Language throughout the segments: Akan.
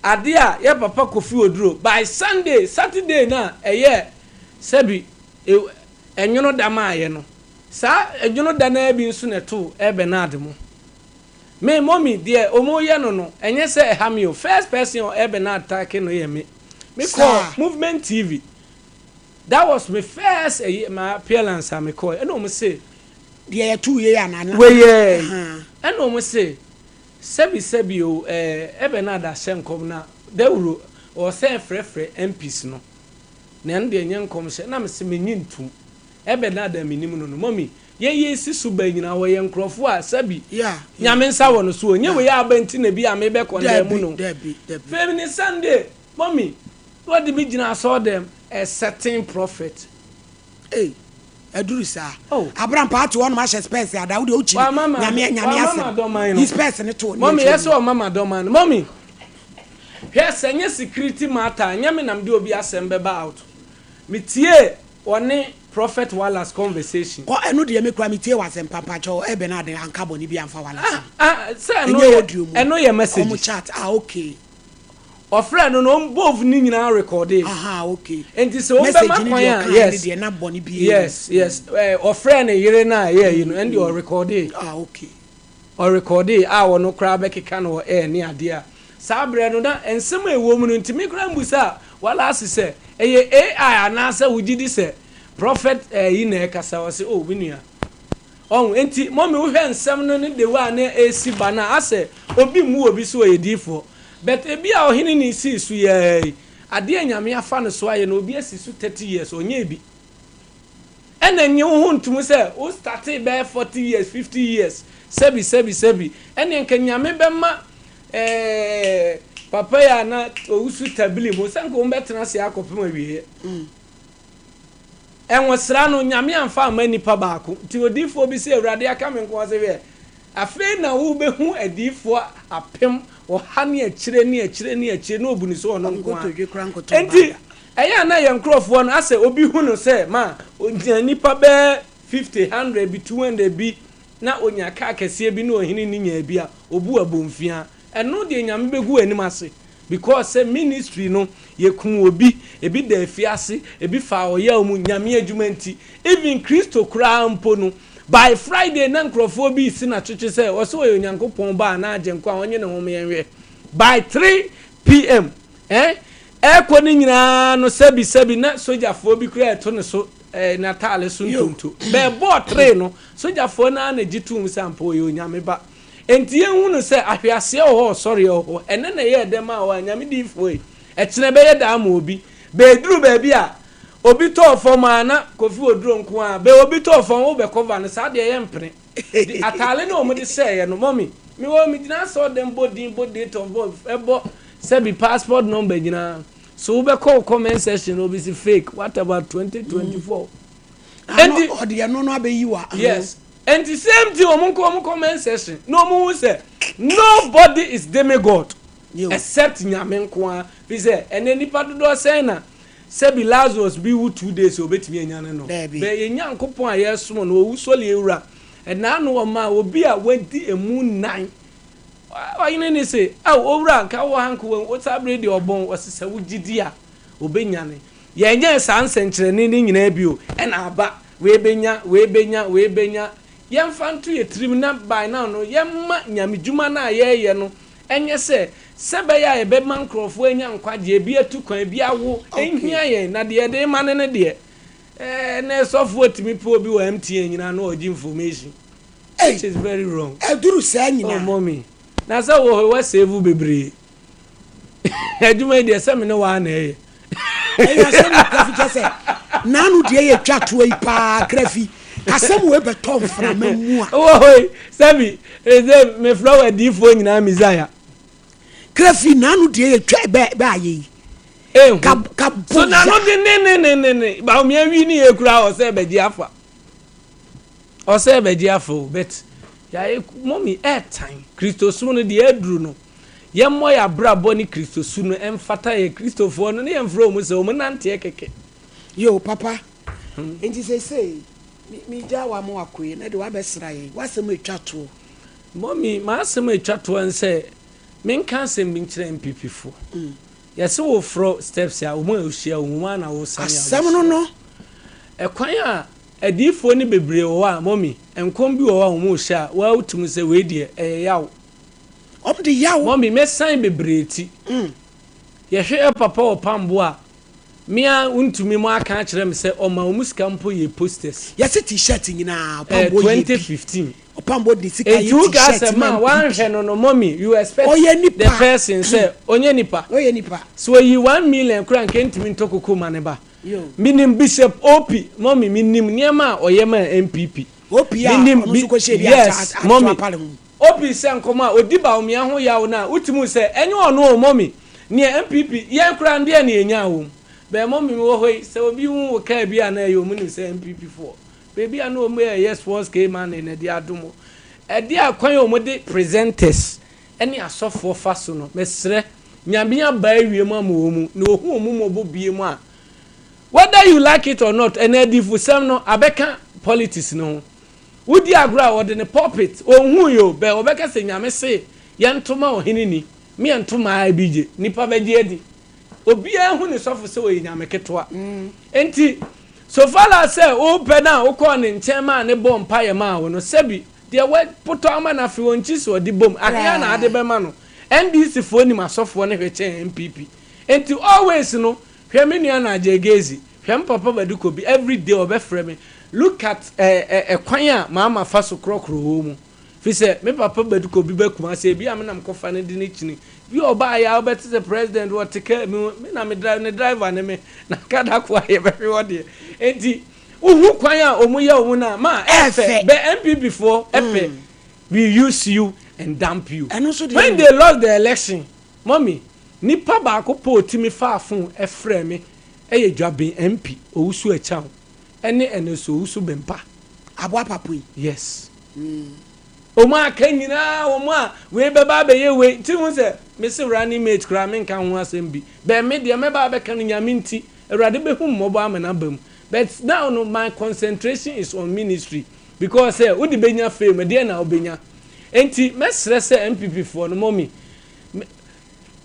Adia ya papa Kofi Oduro by Saturday na sebi enyono dama ye no sa enyono dana bi nso neto Bernard mo me mommy dear omo ye no enye se hamio first person o Bernard take no ye me call Movement TV. That was my first my appearance I me call and omo say there 2 years and we and omo say sebi o Bernard ashenkom na dewuro o say frefre MPs no na nde enye nkom se na me se menyintum Bernard minim no mommy ye si suba nyina wo ye nkrofo a sabi nyame nsa wo no so onye we ya abanti na bi a me be condemn no feminine Sunday mommy what the be gina saw them a certain prophet Edurisa Abraham part one ma space ada wo de ochi nyame ase his person to mommy yes o mama do man mommy yes enye security matter nyame nam de obi asem be out me tie one Prophet Wallace conversation. Ko enu de me kwa mitie wasem papa cho Bernard anka boni bi amfa Wallace. Say no ye message. Omo chat okay. O friend no both ni nyina recording. Okay. Enti so be ma kwan yes. De na boni bi. Yes. O friend yire na you know and you recording. Okay. O recording wo no kra be keka no ni ade a. Sa bre no na ensem ewo mu no ntimi kra mbusa Wallace say AI anasa wugidi say prophet na kasa wase binua enti mommy wo hwe nsem no ne de wa na esi bana ase obi mu obi so edifo but ebi a Oheneni si su ye ade anyame afa no so aye na obi asi su 30 years onye ebi ena nye wo ntum se o start be 40 years 50 years sebi ena nka nyame be ma papa ya na owusu tabili mo sanko mbetena se akopem awie enwosra no nyame amfa amanipa baako ti odifo bi se awrade aka me nko ase we afi na wo behu adifo apem wo hane akire no obuni so ono nko enti eya na ye nkrofo no ase obi hu no se ma onipa be 50 100 bi 200 bi na onya ka akese bi na Oheneni nya bi a obu abomfia eno de nyame begu anim ase because say ministry no ye kun obi ebi da afiase ebi fa oya mu nyame adwumanti even Kristo kra mpo no by Friday na nkrofo bi si na twetwe say o so onyankopon ba na agenko a onye ne ho yenwe by 3 p.m. Eko ni nyina no sabi na sojafo bi kra eto ne so na tale so ntonto be bo 3 no sojafo na gitum sampo yo nyame ba enti ehun no se ahwiase ho sorry ho ene na ye dem a wa nyame difo e kire be ye da ma obi be duru ba bi a obi to fom ana Kofi Oduro nko a be obi to fom wo be cover no sa de ye mpene atale na o mo de say ye no mommy me wo mi dina so dem body date of birth ebo se bi passport number gina so be call comment section obi si fake what about 2024 and the no abeyiwa yes. And the same thing omo comment section no mo say nobody is demigod except nyame nko a be say and nipa do say na say be Lazarus be 2 days obetimi anyane no be ye nyankopon a yesom no owusole ewura and na no ma obi a wadi emu 9 Oheneni say owura nka wo hanko wo sabre de obon osese wo gidi a obenyane ye nya sanse nkyerene ni nyina bio e na aba we benya yemfantu ye trim na by now no yemma nyamedwuma na ye no enye sebe ya ebe mankrofo enya nkwaje bi atukwan bi awo enhia ye na de ma ne de na sofo otimi po bi wa MTN nyina no oji information which is very wrong eduru sa nyina oh mommy na say wo save bebre adwuma de se me ne wa na ye eya se na Krafi say nanu de ye twato yi pa Krafi asem we betom fra mamu a oh sabi me flower difo nyina Messiah Krafi nanu de ye twa be aye ka so nanu de ne ba o mi awi ni ekura o se beji afa but ya mommy airtime Kristo su no de aduru no ye mo ya brabo ni Kristo su no emfata ye Kristofo no ne emfro mu se o nante ekeke yo papa enti say mi jawa mo akoye na de wa besra ye wasem etwato mommy ma asem etwato en say men kan sem bin kire MPP fo yɛse wo fro steps a wo ma ohia wo ma na wo san ya asɛm no ɛkwan a adifo ni bebre wo a mommy enkom bi wo a wo ma ohia wa utum sɛ we die yawo de yawo mommy me san bebre ti yɛhwɛ papa wo pambo a mia untumi mo aka kire me sɛ o ma wo musika mpo ye posters yɛse t-shirt nyina pambo 2015 pambo di sika ye t-shirt you guys man one hwe no mommy you expect the person say onye nipa so you 1 million kura nkentimi ntokoko maneba minim bishop op mommy minim niema oyema MPP op ya no ko sheri ata mommy op se nkoma odiba omia ho yawo na utimu se enye ono o mommy ne MPP ye kura nde na enya wo be mommy wo hoi se obi hu ka bi ana ye omunim se MPP for baby I know me yes was came man in the adomo e dia kwan o mo de presenters ene asofo faso no mesre nyamia ba awie mu amomu na ohu omu mo bobie mu a whether you like it or not ene difu sem no abeka politics no wudi agra wo de ne pulpit ohu yo be obeka se nyame se yentoma oheneni me yentoma abije nipa beje adi obi ahu ne sofo se wo nyame ketwa enti so far as say o pe na o ko ne nchema ne bom paye ma wo no sebi de we poto ama na fi wonchi so di bom ahia na ade be ma no NDC fo ni masofo ne hweche MPP enti always no hwe me nua na Jegezi hwe papa baduko bi every day obefre me look at kwan a mama fa so krokro ho mu fi se me papa baduko bi bakuma se bi am na mkofa ne di ne chini bi oba ya obeti the president what take me na me driver ne me na kada kwa ye be hwe enti uhu kwan a omuye omu na ma efe be MPP for efe we use you and dump you when they lost the election mommy nipa ba ko po timi fa fun efre me eye dwaben MP owusu acha ene so owusu bempa abo apapoi yes omo aka nyina omo a we beba be ye we ti hu se me se running mate kra me nka ho asem bi be me de me ba be kan nyame nti awrade be hu mmobo amena bam but now no my concentration is on ministry because say udi benya fame de na obenya enti mesre se MPP for no mommy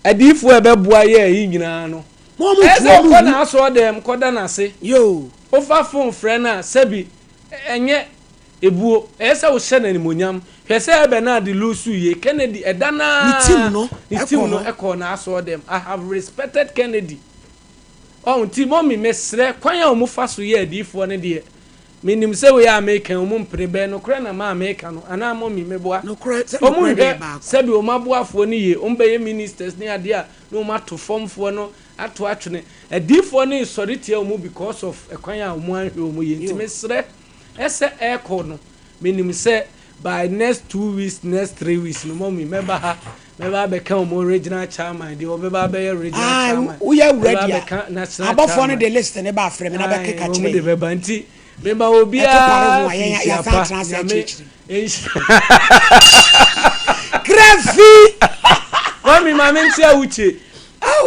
adifo ebeboa ye yi nyina no mommy eze ko na aso dem koda na se yo ofa phone friend na sabi enye ebuo ese wo hye na nimonyam hwese ebe na de lusu ye Kennedy edana ni team no eko na aso dem I have respected Kennedy on ti mommy mesre kwan ya omu fa so ye adifo ne de minim se we American omu mprebe no kra na ma American no ana mommy meboa no kra omu hwe se bi omu aboafo ne ye ombeye ministers ne ade a no mato formfo no ato atwene adifo ne sori tie omu because of kwan ya omu anhwe omu ye nti mesre ese echo no minim se by next 2 weeks next 3 weeks no mommy meba become omu regional chairman de obeba be regional chairman we are ready abofo no the list ne ba frame na be keka kire de beba nti beba obia ya fa translate Grafi mommy ma mentia uche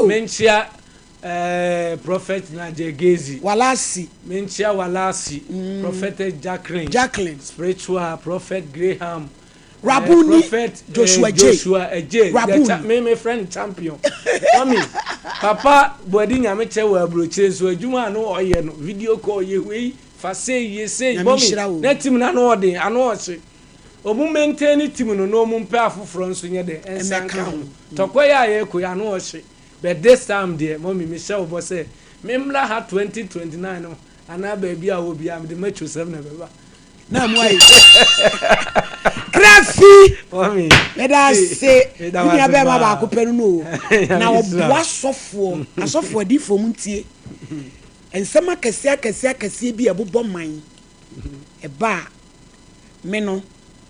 mentia prophet na Jegezi Walasi mentia Walasi prophet Jacqueline spiritual prophet Graham Rabuni prophet Joshua J me friend champion mommy papa body nyame che wa abrochire so adwuma no oye no video call ye we fa say mommy na team na no ode ano oche omu maintain team no no mu mpe afoforo nso nye de ensanka ho tokoya ye ko ya no oche but this time there mommy Michelle bo say memla ha 2029 no ana ba bia wo bia me de macho 7 na beba na mo ai Grafi mommy let us say you be ma ba ko penu no na obo asofo di fom ntie ensema kese bi abobɔ man eba me no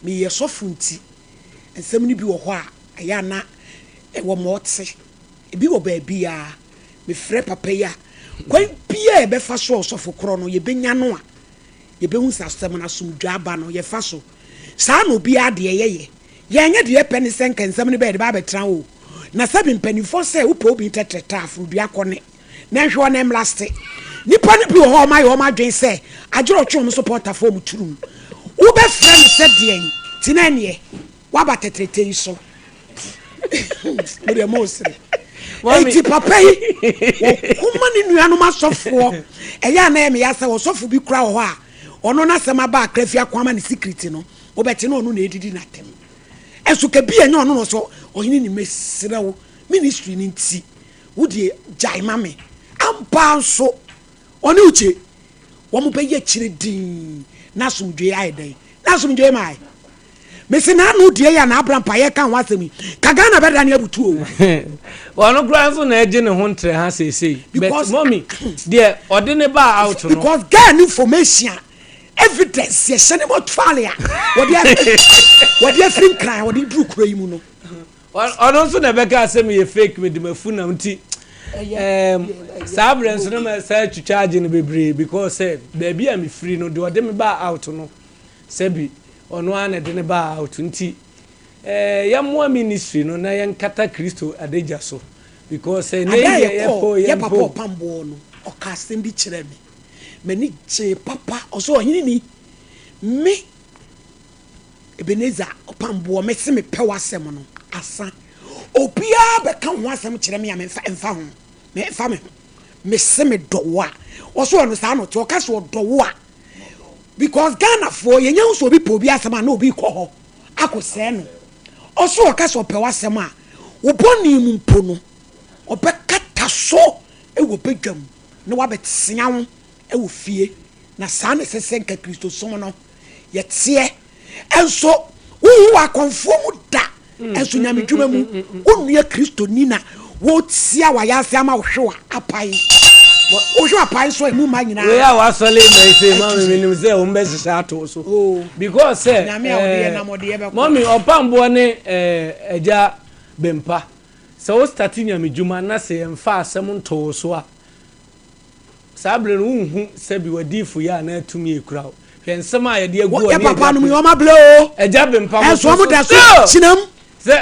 me ye sofo nti ensem ni bi wo hɔ a aya na wo mote ebi wo ba bia me frɛ papa ya kwan bia e be fa so sofo kro no ye benya no a ye be hu sastem na sumdwa aba no ye fa so saa no bia de ye nya de pɛ ne senka ensem ni be de ba betra wo na sabi mpanifo sɛ wo pɛ obi tetreta afrodua kɔne na hwe na mlaste nipa ne bi wo ho ma ye o ma dwen sɛ agero twom supporter form turum wo be frɛ ne sɛ deɛn tinanie wa ba tetreta yi so the most. Eti papa yi kuma ni nuanu ma sofo eya na me ya se wo sofo bi kura ho a ono na sema ba akrafia kwama ni secret no obeti na ono na edidi na tem esu ka bi enye ono no so ohini ni mesira wo ministry ni nti wo de jai mame ampa so oni uche wo mo be ye kire din na sumdwe ai dai na sumdwe mai mesi na anu die ya na Abraham pa ye kan wasemi kaga na beda na abutu o wono kura so na eje ne ho ntre ha sesei but mommy there odene ba out no because get information evidence ye sene mo twalia what dey free cry what dey do kura yi mu no ono so na beka asem ye fake with mafu na nti sabrens no ma sa charge no bebre because baby am free no de odeme ba out no sebi ono ana de ne ba out nti yamwa ministry no na yankata Kristo adeja so because ne ye papa pambo no o ka sem bi kire me mani che papa oso ohini ni me Ebeneza pambo me se me pewasem no asa obia be ka ho asem kire me ya me mfa ho me fa me se me dowa oso no sa no to o ka so dowa because Ghana for ye nyan so bi po bi asema na obi ko ho akose no oso ka so pe wasema wo boni mu mpo no obekata so e wo bedwam na wa betia ho e wo fie na sa na sese nka Kristo som no ye tie enso wo akonfo mu da enso nyame dwuma mu onua Kristo ni na wo tia wa ya ase ama wo hwe apai ojo apai so emu ma nyina we are wasole me say mama minim say o mbe sisa ato so because say mommy opambo ne eja bempa so o start nyame djuma na say emfa asem nto so a sabre no hu se bi wadifu ya na atumi ekura hwe nsem a ye de agu ya papa no yo ma ble o eja bempa mo so mo da so chinam se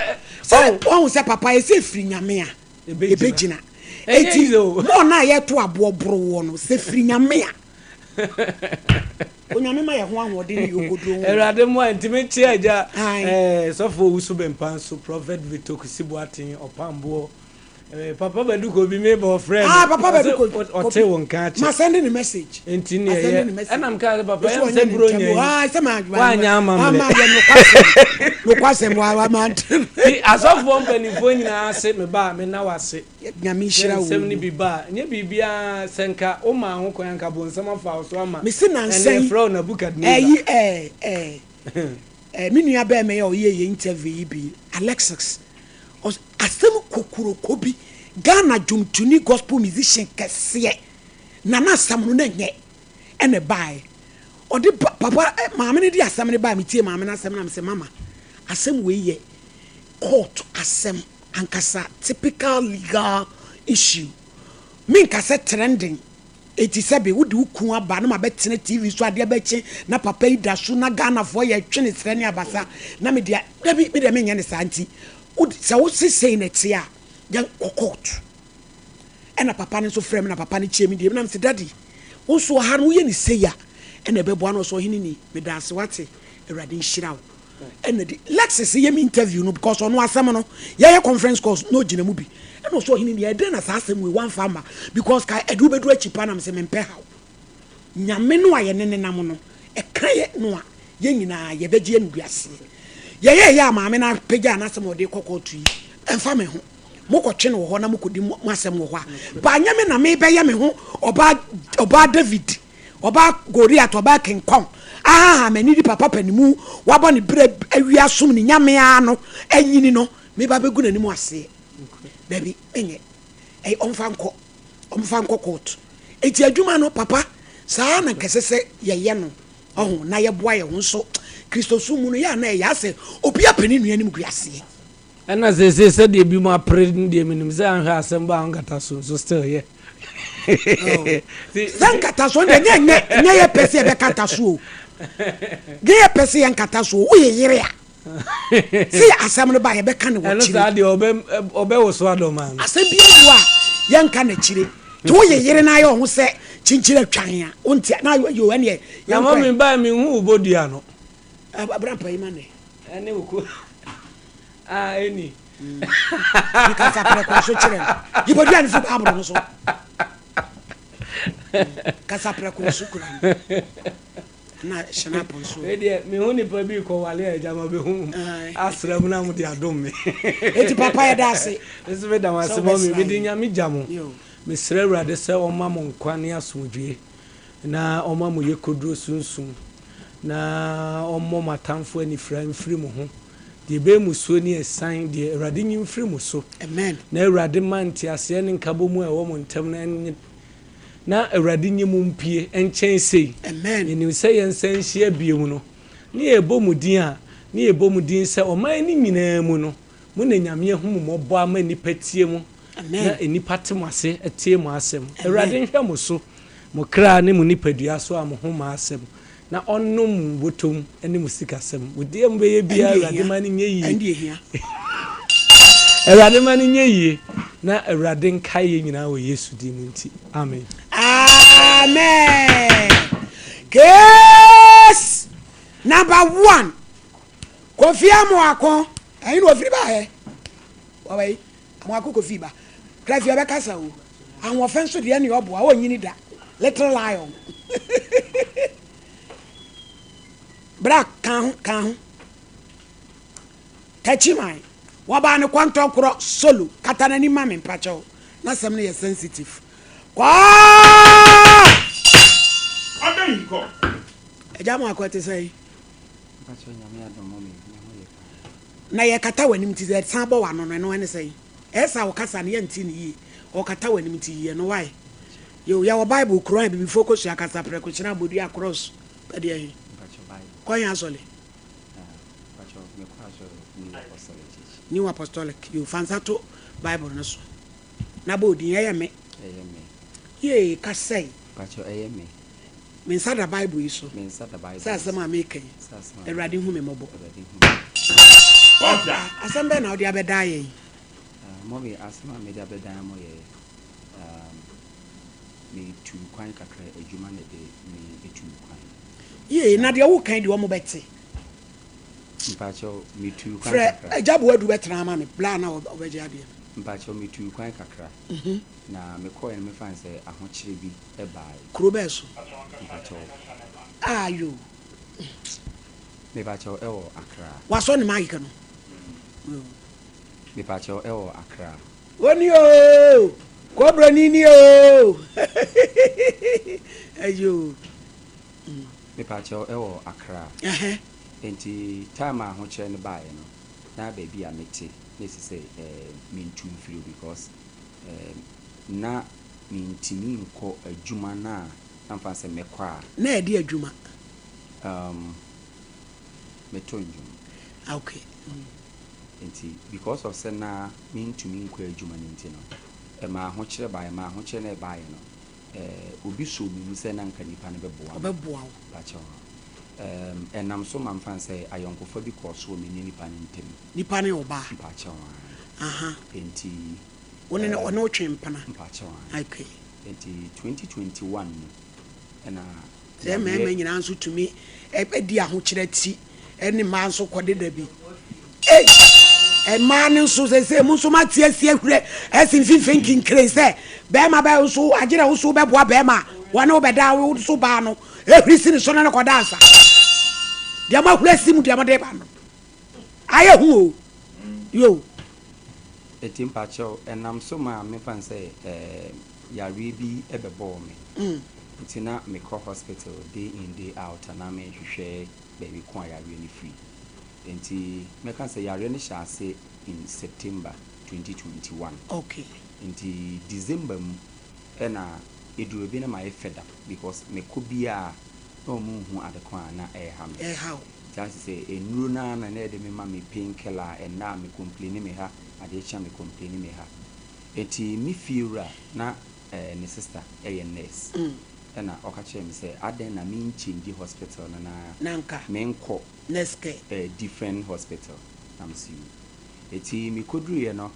o se papa e se firi nyame a ebegina eti mo na ye to abobro wo no se firi nyame a onyame ma ye ho ahode ni yogodo erade mo antime chi aja so for usu bempa so prophet vitokusibu atin opambo papa beduko bi me bo friend papa beduko ote won ka chi ma send the message enti ne ye enam ka papa em se bro nya se ma wa nya amamle no kwasem wa man asofo mpanifo nyina ase me ba me na wase nyame hira wo sem ni bi ba nya bibia senka o ma ho kwan ka bo nsama fa so ama me se na nsen fro na bukadni me nua ba me ye interview bi Alexis asem kokuro kobi Ghana jumtuni gospel musician kese na asam no na nye ene bai odi papa maame ne di asam ne bai metie maame na asam na me se mama asem we ye court asem ankasa typical legal issue min kase trending 87 wudi ukun aba na mabetene TV so ade abeche na papa ida so na Ghana fo ye twene srene abasa na me dia me de me nya ne santi sa wo sesei na tia ya court ena papa ne so frame na papa ne chiemi de na me se daddy wo so ha no ye ni seya ena bebo ano so hini ni me dance wate erade nhirawo ena di Lexus ye me interview no because ono asem no ye conference calls no gina mu bi ena so hini ni e de na sa asem we one farmer because ka edu bedu achipa na me se me mpe hawo nyame no aye ne nam no e kan ye no a ye nyina ye beje nduase ye maame na pega na asem ode kokotu yi emfa me ho mokotwe no ho na mokodi mo asem ho a ba nyame na me be ye me ho oba David oba Goliath oba King Kong mani di papa panimu wabo ne bre awia som ni nyame ano anyini no me ba begu nanimu ase baby enye omfa nko court eti adwuma no papa saa na kesese ye no na ye boa ye ho so Kristo sumu no ya na ya se obi apani nua nim guase ana se de bi ma pre de minim se an ha asem ba ngata so still here sankata so de nye ye pese e be kata so ge ye pese ye nkata so o ye yire a si asem no ba ye be kan wo chire ana sa de obe wo so adoma asem bi wo a ye nka na chire to ye yire na ye ho se chinchire twan a onti na yo ene ye ya mo mi ba mi hu obodua no abrampa imane ene wuku eni Kasa preko so kire yibodi an fu Bible no so kasa preko so kura na shana ponso e de me hu ni pa bi ko wale ajama be hu asram na mu de adom me eti papa ya dase ese be da wase mo me di nya me jamo me sra awurade se o ma mo nkwa ne asomdwe na o ma mo yekoduro sunsun na o mo matamfo ani fra mfiri mo ho de be mu so ni esan de awurade nyi mfiri mo so amen na awurade manti ase ne nkabo mu e wo mo ntam na awurade nyi mu mpie enchen sei amen ni se yensan hia biemu no ne ebomudin a ne ebomudin se o man ni nyina mu no mu na nyame hu mo bo ama ni patie mu na enipa tem ase etie mu asem awurade nhwe mo so mo kra ne mu nipadua so a mo ho ma asem na onnom botom ene mu sikasem wodi em be ye bia awurade man nye yi ande hia awurade man nye yi na awurade nkae nyina wo Yesu di mu nti amen amen case number 1 Kofi Amoako ayi no ofiri ba he wawai Amoako Kofi ba Kofi obe kasa o awon fenso de ne obo a onyini da little lion bra kan tachimai waba ne kwanto kro solo katana ni mame mpacho na sem ne sensitive kwa Amen ko ejamo akwete sai mpacho nyame adomo me na ye kata wanim ti ze san bo wa no no ne sai esa wo kasa ne yanti ne yi o kata wanim ti yi no why yo ya wo bible kro bi focus ya kasa pre ko china bodu across pade ahi mpacho bible ko yan asole mpacho me kwa so ni apostolic new apostolic you fansato bible no so na bodu ye me ye kasai mpacho me me nsada bible yi so me nsada bible sa asema american erade hu me mobo oda asembe na odi abeda ye mo be asema me da beda mo ye me tu kwan kakra adwuma na de me etu kwan ye na de wo kan de wo mo beti mpacho me tu kwan kakra kakra ejabo adu betra ma me bla na obeje ade mpacho me tu kwan kakra na me ko en me fan say ahokyere bi e bae kuro be so mpacho ayo me pacho e wo akra waso ne magika no me pacho e wo akra oni o kobra nini o ayo me pacho e wo akra enti time ahokyere ne bae no na baby a mete nesi say mintu mfiri because na mintimi nko adwuma na amfa se mekwa na e di adwuma metonjum okay enti because of say na mintumi nko adwuma nti no ma ho kire bae ma ho kire na bae no obi so mi se na nka nipa ne beboa wo bacho enam so man fan say ayonkofo bi ko so mi nipa ne ntem nipa ne oba bacho aha enti one ne one otwempana bacho okay enti 2021 na se me nyina nso tumi di ahokire ti eni ma nso kode da bi ma nso se mu nso matiesie hwere esin fifin kinkren se be ma ba nso agire nso be boa be ma wone obeda wo so ba no ehwiri sin so na koda ansa dia ma hwere sim dia ma de ba no aye hu o yo etim pacho enam so ma me fan say yare bi ebebo me ntina me call hospital day in day out na me hwehwe baby kwa yare ni free enti me kan say yare ni sha say in September 2021 okay enti December mu na eduro bi na my fed up because me ko bia no mu hu adekwa na ha just say enuro na na de me ma me painkiller and na me complain me ha ade cha me complain me ha enti me feel na ne sister nurse na okache me say aden na me change hospital na nanka me nko neske different hospital am see eti me kodruye no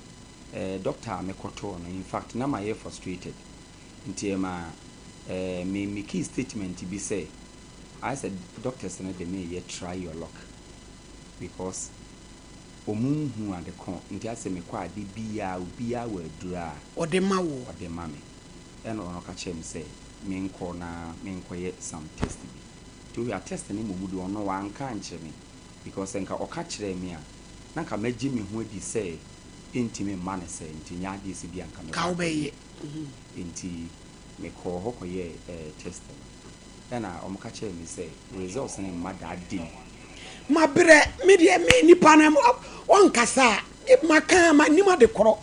doctor me koto no in fact na my frustrated nti ma me key statement be say I said doctors na dey me try your luck because omunhu ade kon nti ase me kwa ade bia we dura ode ma wo ode ma me eno ono ka chem say me nko ye some test bi to we test ni momudu ono wa anka nche me because enka oka kire me a na ka magi me ho adi say intimi ma ne say nti nya ade si bi anka me ka obeye nti me ko ho ko ye test ena omo ka kire me say results ni ma da adi mabre media me nipa na on kasa maka ma nima de koro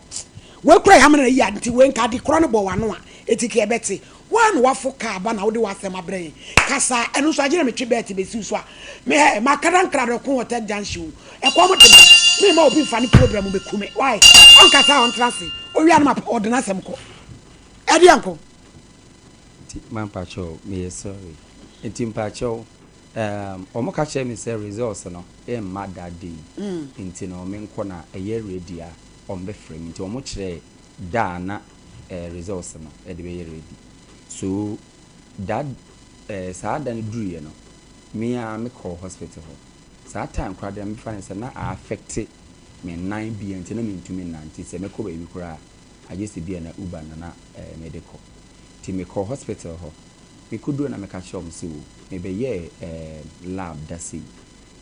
we kura ya me ya nti we nka de koro no bo wano a etike ebeti wan wafo ka ba na wo de wasem abre kasa enu so agire me twi beti be si so a me makara nkra de ko hotel junction e ko mo de me ma obi fa ni program be kume why on kasa on transi o wi an ma ordinance sem ko e de anko man pacho me sorry nti pacho omo ka che me say results no e ma that day nti no me nko na eye ready a on be frame nti omo kire da na results no e de be ready so that sa dan duru no me a me call hospital ho sa time kra dem me fa say na affect me 9 bi nti na me ntumi na nti say me ko ba bi kra agese bi na uber na medical ti me call hospital ho me kudu na me ka show msi wo me be ye lab dasi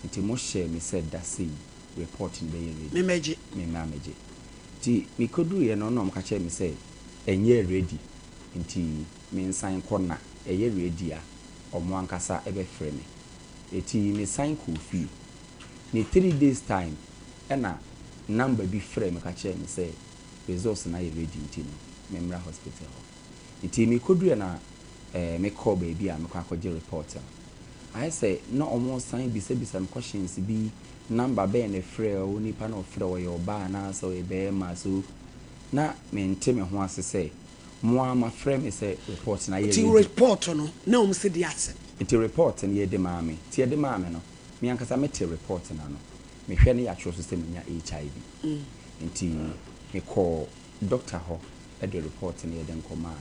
nti mo share me said dasi report be ye ready me meje ti me kudu ye no no mo ka share me say enye ready nti me nsan kona eye ready a omo ankasa ebe frɛ me eti me sign ko fi ni 3 days time na number bi frɛ me ka share me say results na ye ready nti no me mra hospital nti me kudu na me call baby a me kwa akɔgye report I say no almost sign be say some questions be number be na frɛ o nipa na frɛ o your ba na so e be ma so na me nteme ho ase say mo ama frɛ me say report na ye report no na o se di ase nti report na ye de ma me ti ye de ma me no me ankasa me te report na no me hwɛ ne ya tro so say me nya HIV nti me call doctor ho e de report na ye de nkoma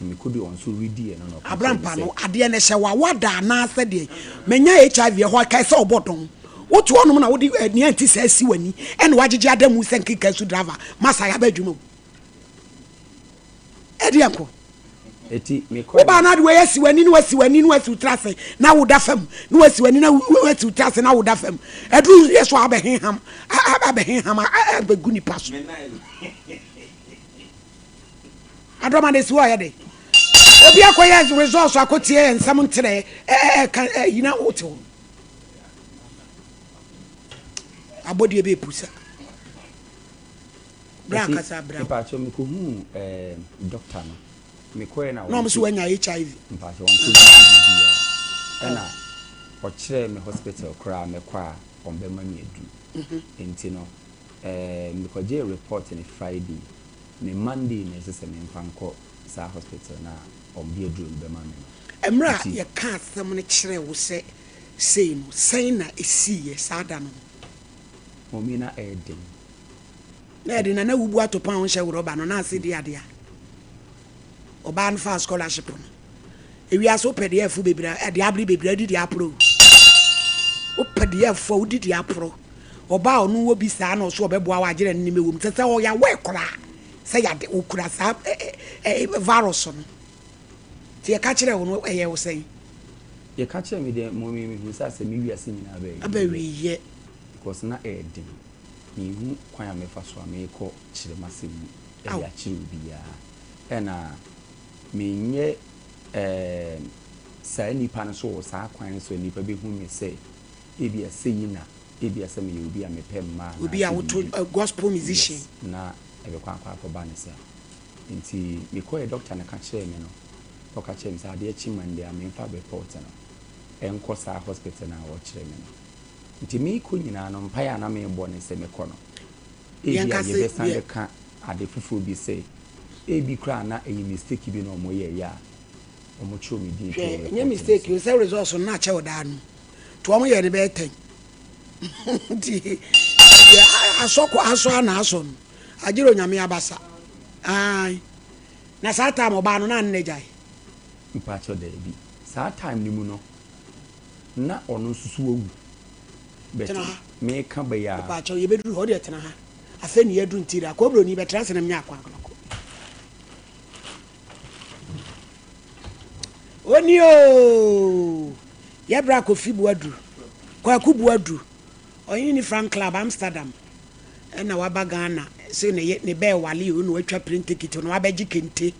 me could be on so ready no abrampa no ade ne hye wa wada na ase de menya HIV ho kai se obodon wotu onum na wodi ani anti sa si wani ene wagege adamu senkika su driver masa ya badwuma edianko eti me ko oba na de we si wani ni wasi wani ni wasi trase na woda fam ni wasi wani na wasi trase na woda fam edu yeso abehenham abeguni paso adoma de si wo ya de obi akoye results akotie ensam ntere yina wote abodi ebe pusa bra kasa bra pa cho me ko hu doctor no me ko na no mso wanya HIV pa cho on so na o kire me hospital kra me kwa on be manu edu enti no me ko je report ni Friday me Monday na se me mfanko sa hospital na on be edu be manu emra ye ka asem ne kire wo se sei no sei na esiye sada no momina eden na eden na wubu atopan ho hye roba no na ase di ade a oba an fa scholarship no ewi aso PDF bebira e de abri bebira di apro o PDF o di apro oba onu wo bi sa na so obeboa wa agere nime wom sese o ya we kora se ya de okura sa virus no ti e ka kire wo no eye wo sen ye ka kire me de momi mi sa se mi wi ase nyina abawi ye because na eden ni hu kwan ya mefa so ame ko kire masemu e ya kire bia ena menye sa nipa no so sa kwan so nipa be hu me say e bia seyina e bia se me obi a mepem ma obi a woto gospel musician na e be kwa kwa ba ne sa nti me ko e doctor na ka kire me no o ka kire me sa de achi mande a me fa be report no enko sa hospital na wo kire me no nti me ko nyina no mpa ya na me bo ne se me ko no e bia ye be san de ka ade fufu bi say e bi kra na e mistake bi no mo ye ya o mo cho mi di nye mistake you say results na che oda no to o mo ye ne be ten di asoko aso na aso agiro nyame abasa ai na sa time oba no na nnejai mpa cho da bi sa time ni mu no na ono susu owu Better. Me come by ya. But you better hold it. I think you don't tell a cobra, you better answer them. When you Yabra Kofi Buadu, Kwaku Buadu, or any Frank Club Amsterdam, and our bagana, saying yet ne bear wali, who which I print ticket on Wabaji Kente.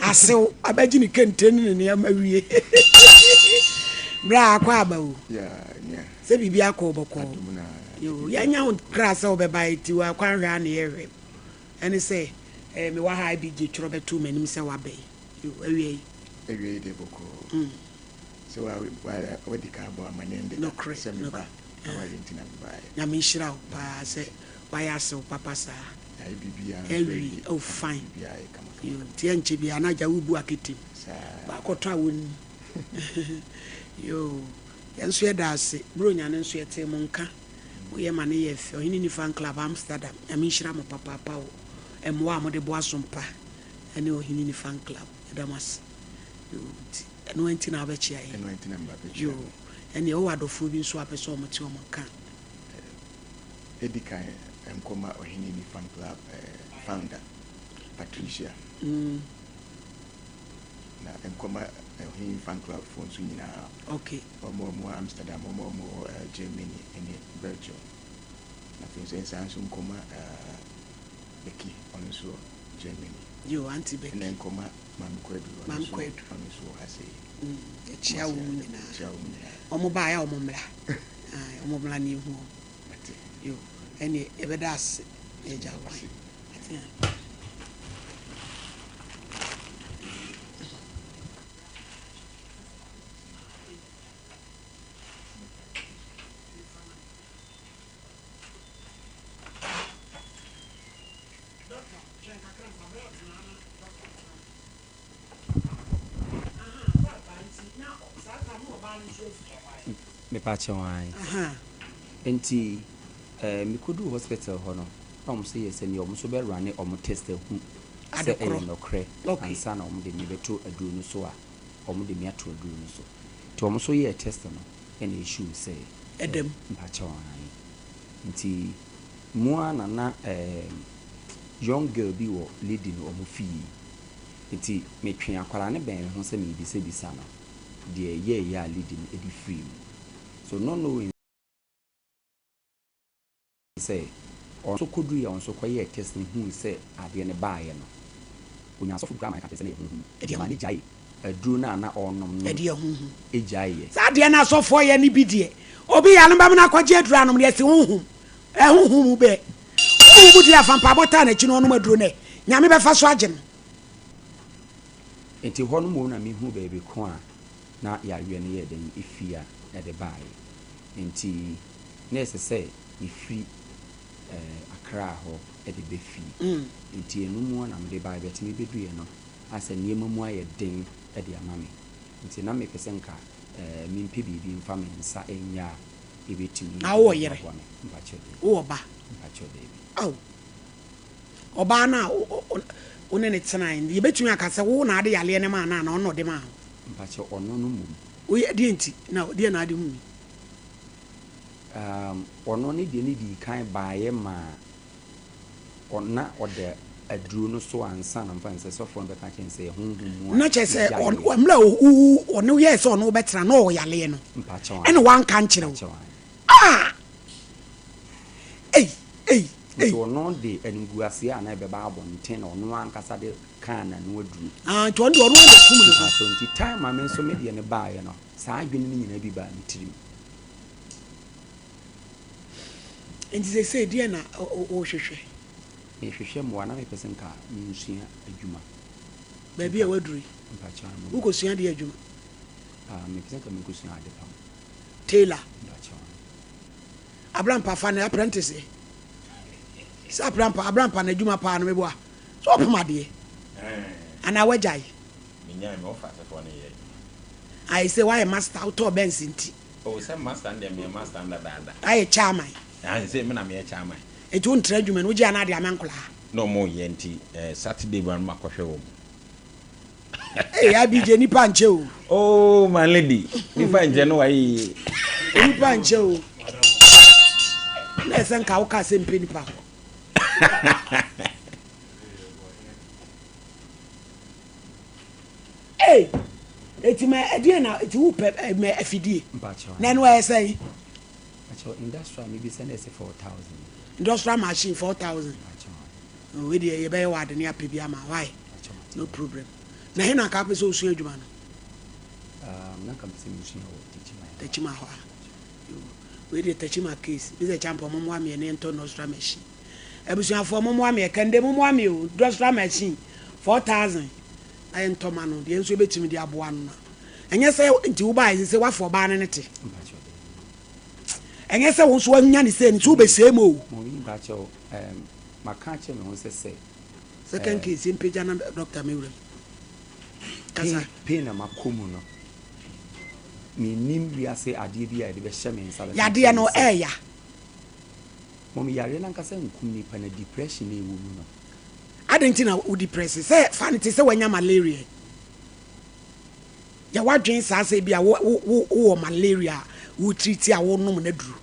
I saw Abajini Kenten near Marie. Bra Quabo. Yeah. Say Bibiaco Boko. You young grass over by to a quaran area. And they say, me wa high be trouble 2 men, Mr. Wabe. You away. Away de Boko. So I what the car boy my name no Chris. No. Yamishra say why I so papa sa. Every oh fine. You tienchi bi anaja ubu akiti. Ba ko twa won. Yo. Yanso yeda ase bro nya ne nso yete mo nka. Wo ye mane ye fe Oheneni fan club Amsterdam. Yamishra mo papa pa wo. Emwa mo de bo asompa. Ene Oheneni fan club. Damas. Yo. No enti na ba chia ye. No enti na ba chia. Yo. Ene o wadofo bi nso apese o mo ti o mo nka. Edika Nkomo Oheneni fan club founder Patricia. Na Nkomo Oheneni fan club for so nyina. Okay. More Amsterdam, more Germany and Belgium. Na things sense Nkomo Becky on so Germany. Yo anti Becky. And Nkomo Mamkwedu on so I say. Chia nyina. Omo ba ya omo mra. Omo mra ni hu. Yo any ebedas eja kwa. Me pache wai. Enti me kodu hospital hono. Om say yes and you so be run om test hu. Say e no kre. Ansa na om de me beto aduru no so a om de me ato aduru no so. To om so ye test no and issue say edem pache wai. Enti mua na young girl bi wo lady no om fi. Enti me twen akwara ne ben ho say me bi se bisa no. De ye ya lady no edi free. So no knowing say on so could do on so quiet testing who say at the end buy no when you so grandma can say e man jai a do na on e jai sa de na so for ye ni bi de obi ya no ba na kwaje adura no de se huhum e huhum mu be hu bu dia fampa bota na chi no no maduro ne nyame be fa so age no enti ho no mo na me hu baby ko a na ya we ne ye den ifia e de buy enti nurse say ifi akra ho e de be fi enti enu mu na me de buy bet me bedu ye no asa niema mu aye den e de amame enti na me pese nka mi mpe bibi mfa me nsa enya e betimi na wo yere mpa chede wo ba mpa chede aw oba na one ne tena ndi betumi akase wo na ade yale ne ma na na ono de ma mpa che ono no mu wo ye de enti na de na ade mu ono ne de ne di kan baaye ma onna ode aduru no so ansa na mfa nse so for be ka chen say hunhum na che say mla ono ye so ono betra na o yale no mpa che ene wan kan kire so ono de enguase a na be ba abonten na ono ankasa de kan na no aduru to ndo ono de kum ne so nti time amen so me de ne baaye no saa adwene ni nyina bi ba ne tirim enti they say dia na o hwehwe e hwehwe mo na me pesen ka nsua adwuma ba bia waduri mpa cha no wo ko sua de adwuma me pesen ka me ko sua ade pam tailor mpa cha abram pa fa na apprentice sa abram pa na adwuma pa na me boa so opama de ana wajai me nya me offer for na ye I say why master auto benz nti o say master and me master and dada I chairman I say me na me chairman e to ntra adwuma no gi ana de amankola no mo ye nti Saturday ban makɔhwɛ wo abije ni panche o oh my lady ni panche no wa yi ni panche o Listen, Kauka same penny power. Hey, it's my idea now. It's who me FD. Then what I say? Industrial maybe send us 4,000. Industrial machine 4,000. We dey you buy what near PBM. Why? No problem. Na hena ka pe so osu adwuma no. Na kam se machine o teachima ho. We dey teachima case. Is a champion mo mo me na industrial machine. Ebusuafo mo mo me kande mo mo me o industrial machine 4,000. I ntoma no de enso betimi de aboa no. Enye se nti wo ba yi se wa for ba ne te. Enye se wo so anya ne se nti wo be se mo. Mo yi ba cho maka che me ho se second case in page na Dr. Mewre. Kasa pain na makomu no. Me nim wi ase ade bi a de be hye me nsa. Ya de no eya. Mo mi yare na nkasa nkum ni pa na depression e wo mu no. Adentina wo depress say fanity say wanya malaria. Ya wadwen sa say bia wo malaria wo treat ya wo nom na duru.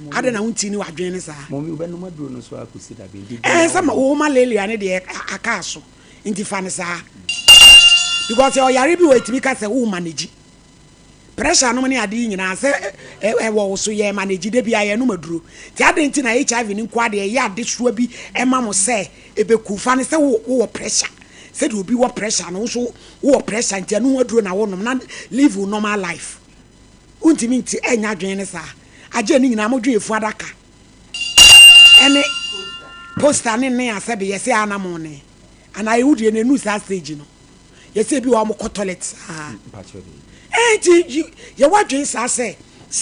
Adena wonti ni wadwen ne sa. Mo mi wo no maduro no so akusi da be ndi. Sama wo malaria ne de aka so. Nti fa ne sa. Because your yare bi wetimi ka say wo manage. Pressure no ne ade nyina say wo so ye manage de bia ye no maduro. Ti adentina HIV ni kwa de ye ade so bi ema mo say ebeku fa ne say wo pressure. Say do be wo pressure no so wo pressure nti anu maduro na wo nom na live normal life. Untimi nti enya adwen ne sa. Aje ni nyina modwe efu adaka ene poster ne asebe yesi anamo ne ana ehudie ne nu sa stage no yesi bi wa mo toilet ti ye wadwen sa se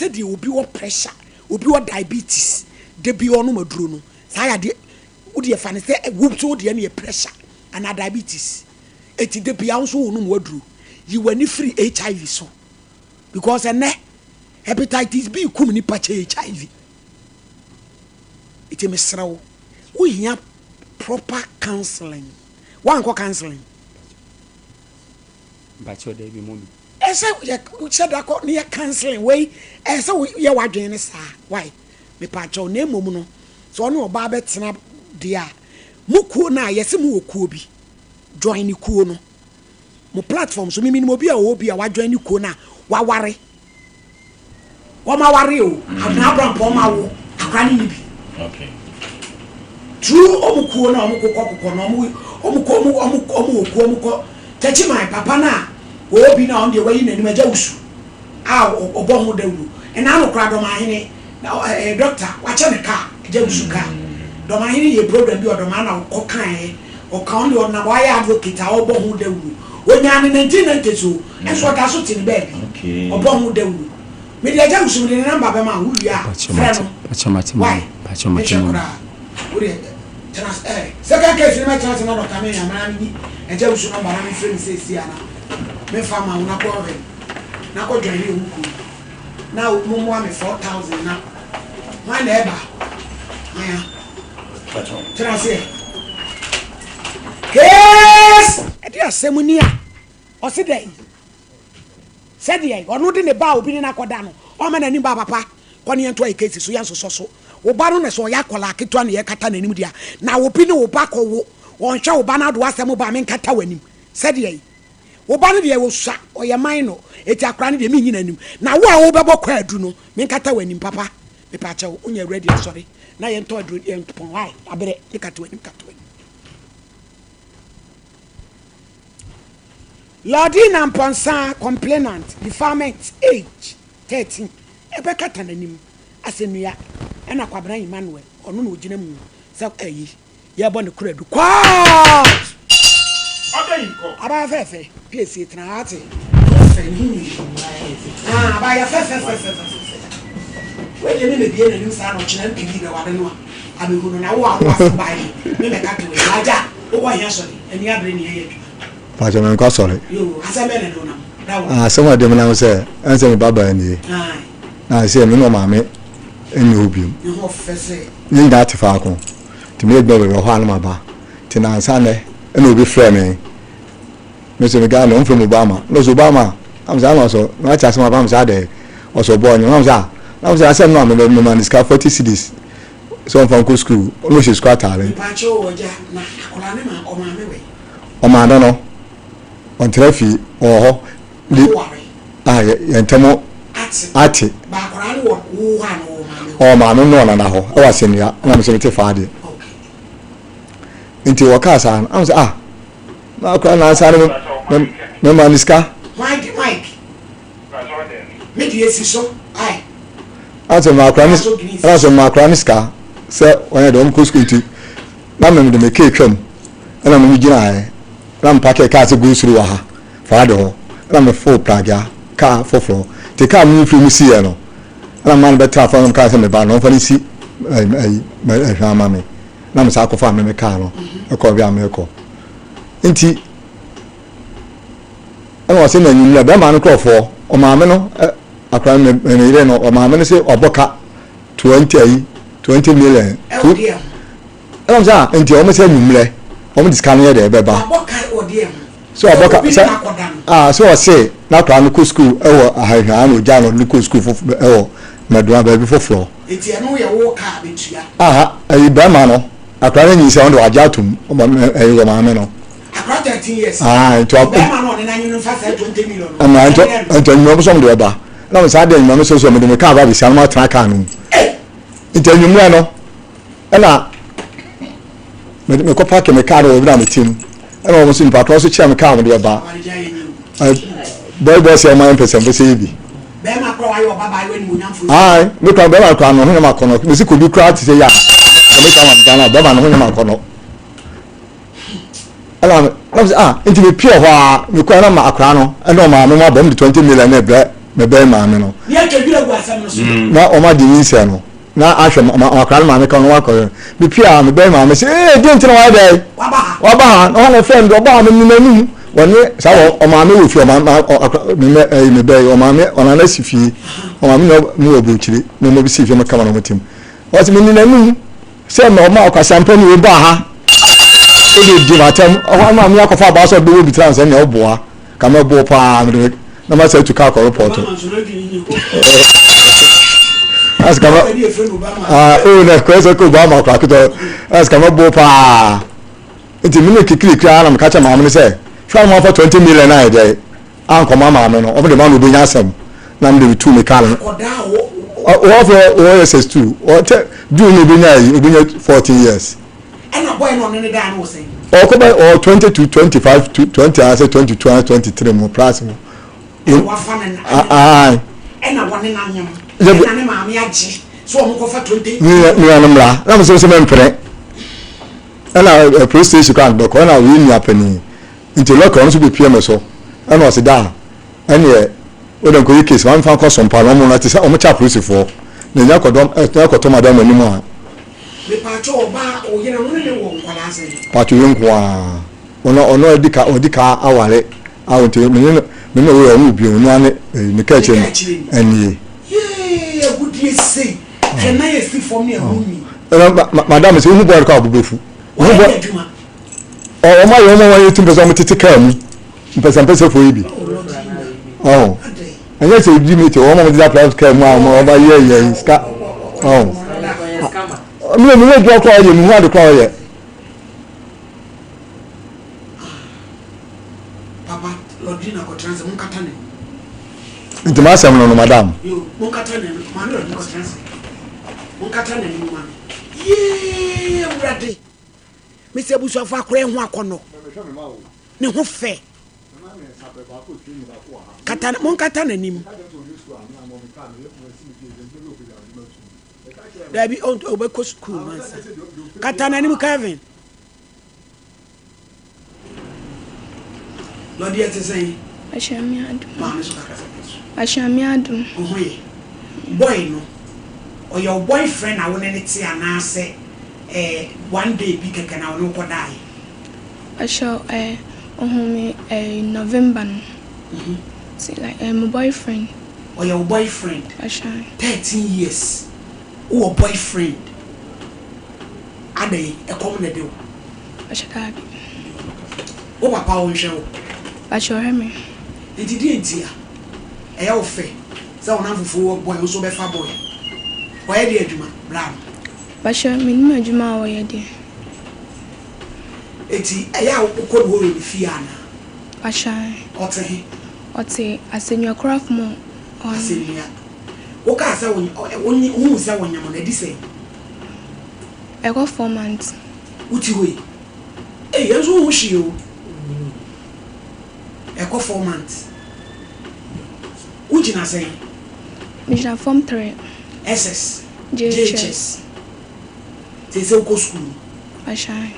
di obi wo pressure obi wo diabetes de bi onu maduro no sa ya de udi e fa ne se wupto de ne pressure ana diabetes eti de bi anso onu waduro yi wani free HIV so because ene hepatitis B kum ni pache HIV. It is sraw. We hear proper counseling. One ko counseling. Bacho dey be mommy. Ese we said that ko near counseling way. Ese we ye wadwen sa. Why? Me pacho na emom no. So no oba betena dia. Mukuo na yesi mu okuo bi. Join ni kuo no. Mo platform so mimi mo bi a obi a wadwen ni kuo na waware. Wama wario Abraham poma wo akwani ni bi okay true omukuo na omukokoko na omuko techi my papa na wo bi na on de wayi na nimaja usu obo ho dawuru ena no kra do ma hene na doctor wache ne ka ja usu ka do ma hene ye problem bi o do ma na ko kan o kan de na wa ya advocate obo ho dawuru onya ne 1992 enso ka so tin be okay obo ho dawuru me dia ja usu de number be ma hu ya Pachomati trans second case me trans na doctor me ya ma ni e ja usu number na me friend say si ana me farmer una ko ve na ko join you ku na mo mo me 4,000 na why na eba ya trans yes e dia semunia o se dey said ye onu de ne ba obi ni nakoda no o ma nani ba papa ko ne ento ekesi so yan so wo ba no ne so ya kola keto na ye kata nanim dia na wo bi ne wo ba ko wo won hwe wo ba na do asem ba me kata wanim said ye wo ba no de wo sha o ye man no eti akra ne de me nyi nanim na wo a wo be bokọ adu no me kata wanim papa me pa che unya ready sorry na ye ento adu ye pon why abere me kata wanim Lordina Mponsa complainant deferment age 13 ebe kata nanim asenua ena kwabran Emmanuel onu na ogina mu se ayi ye bo ne kuradu kwa Adayinko aba fefe pc tranate aba ya fefe we je me bie nanim sa no chena pigi be wade no abehunu na wo abai me me kata we aja wo wa hia so eni abre ni ye Pacho men ko sore. Yo, aseme ne do na. Someone dem na say, answer me baba ni. Na say me no maame eni obium. You ho fese. Ni that fa ko. Ti me gbe we ho anuma ba. Ti na ansa ne eni obi frɛ me. Me say me ga no from Obama. No so Obama. Am say no so. Na cha sama ba am say ade. O so boy no am say. Na say asem no me man is 40 cedis. Sompa Nkomo school no she school atare pacho oja na akola ne ma o ma me we o ma da no on trafi ho di yentamo ati ba akola ne wo ha no o ma no na ho e wa senia na me se mete faade nti wo ka sa am say na akola na sa me ma niska Mike me di esi so ai aso ma akola niska se onye do mko school ti na me de make twam na me gina ai na mpake ka se go suru wa ha faade ho na me full praga ka foforo te ka mu fi mu si e no na man beta fa no ka se me ba no fa ni si ai hama me na me sa ko fa me ka no e ko bia me ko nti e wo se na nyum na ma no krofo o ma me no akwa me ire no o ma me se oboka 20 million e wo sa nti o me se nyumle o me discount ye de be ba oboka odiem so oboka so o se na kwa no ko school e wo ahahwa no ja no ko school fo e wo medua ba bi foforo enti eno ye wo ka betua ayi ba ma no akwa na nyi se on do aja tum o ma e ma me no akwa 13 years to ba ma no ne na nyinu fa 20 million ama anto nyu so mdo ba na me sa de nyu so so me ka ba bi san ma tra ka no enti nyu mu no na me ko park me car o bi na me tim e no mo so npa to so chia me car mo de ba boy say my person be say bi be ma kro wa yo baba yo ni mo nyam fu me kwa be ma kwa no ho ma kono me si ko bi kra ti say ya me ka ma gana be ma no ho ma kono ala enti me pure ho me kwa na ma akra no e no ma me ma bom de 20 million na bre me be ma me no ye ke bi egu asam no so na o ma di yin se no na ahwe ma akra ma me ka no wa ko me pure me be ma me say di ntina wa dey wa ba no na friend o ba me nanu woni sa o ma me wo fi o ma me be o ma me ona na sifi o ma me no obu chiri no mo bi sifi me kama no mutim o ti me nanu se ma o ma o ka sampa ni ba ha e de di matam o ma me akofa ba so do wo bi trans e na oboa ka me bo pa na ma say to ka ko report as kama na ko so ko ba ma kwa kito as kama bo pa enti me ne kikiri kra na me ka cha ma me say try more for 20 million na dey an ko mama me no o de ma no obonya asem na me de tu me kala o for SS2 o te do me obonya 14 years and a boy no ne da no say o ko by or 20 to 25 to 20 I say 22 and 23 more plus mo wa fa na and a one na nyam na ma me agi so o mo ko fa 20 mi na mra na mo so me mpre na police station kan do ko na we ni apani nti lock on so be PM so and was da and ye o don ko case man fa ko Sompa no mo na ti say o mo cha police for na nya ko dom na ko to madam anim a me pa cho ba o ye na no ne wo nkwala ase pa to yen kwa ono odika aware a wonte me no we o mu bi onu ane ni ka che eni ye agudie sei ke na ye si form ne amuni madam say hu boy ka obubefu hu boy o ma yo mo wa yetim person mo tete ka mu person fo yi bi anya say di mate o mo di apply ka mu a mo ba ye ska me jo ko ye mu ha de ko ye papa lodina ko trans mun katane nti ma sam no madam yo mun katane ma no ko trans mun katane ni ma ye urade me se buso fa akore ho akono ne ho fe katane mun katane nim Dabi on to be school man katane nim Kevin Lord yet say Ashamiadu boy no or your boyfriend I won any tea and I say one day be keke na no ko die Asho November see like my boyfriend or your boyfriend Asho 13 years or boyfriend ade e come na de Asho dabi o papa o nhwe Asho heme ntidi ntia e ya ofe say ona fufu boy o so be fa boy o e de adwuma bra Basha, minimum Juma or Yadi. Eti, a could worry Fiana. Basha, Ote, I send you a craft more on Senior. What I say when you who say when you're on the say? I got 4 months. Which way? Hey, yes, who wish you? I got 4 months. Which you say? Mission Form 3. SS. JHS. They say go school. Basha.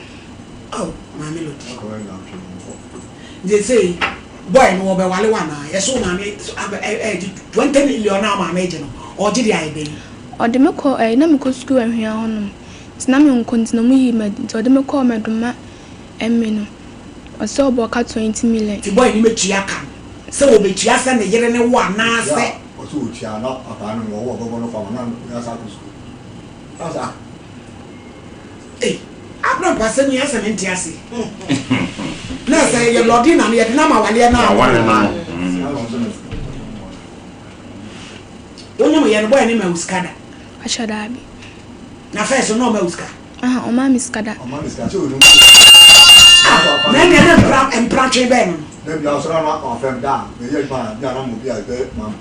Oh, my melody. They say, boy, no, but while one, yes, so mammy, 20 million now, my major, or did I be? Or the Mako, I never school and here on them. Snammy continue me, or the Mako, my drama, and Mino. Or so about 20 million. The boy, you make Chiakan. So will be Chias and the year and one now say. Or two, Chiana, a pan or one of our non school. How's that? Hey, I'm not passing me as an intiacy. No, say you're Lordin and yet now, while you're now. When you are born in Mauskada, I should have. Now, first, no Mauska. Ah, oh, Mammy Scada. Then and Pranche Ben. Then you also not them down. The young man, Yana will be a good man.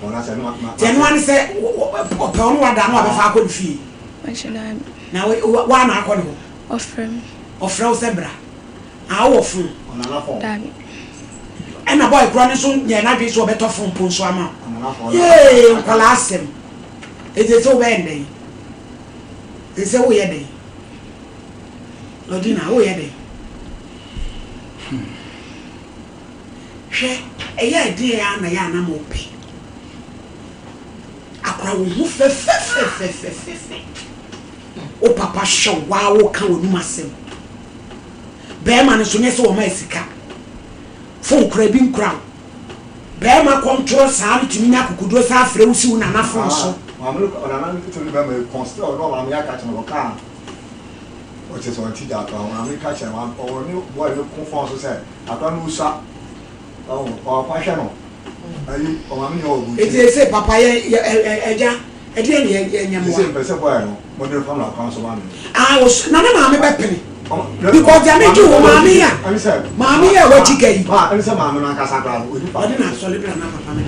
Then one said, upon what I could feel. I should have. Now, one I call Of Frau Zebra. Our fool. Damn. And a boy running soon, yeah, not be so better from Ponswama. Yay, Uncle asked him. It is so bad. They say, we are day. Lodina, we are day. She, a year, dear, and a yana mopi. A crown who O papa show, wow, come with myself. Bearman is soon as so Mexica. Phone crabbing crown. Bearman control sound to me, I could do a friend soon and a phone. I'm looking to remember constant or I'm catching a car. Which is on Tida, I'm catching one or new boy, look conforms said. I don't know, sir. Oh, passion. It is a papaya, a genius, when you're from our council. I was none of my weapon. Because I made you, Mammy. I said, Mammy, what you gave. I said, Mamma, I didn't actually be another family.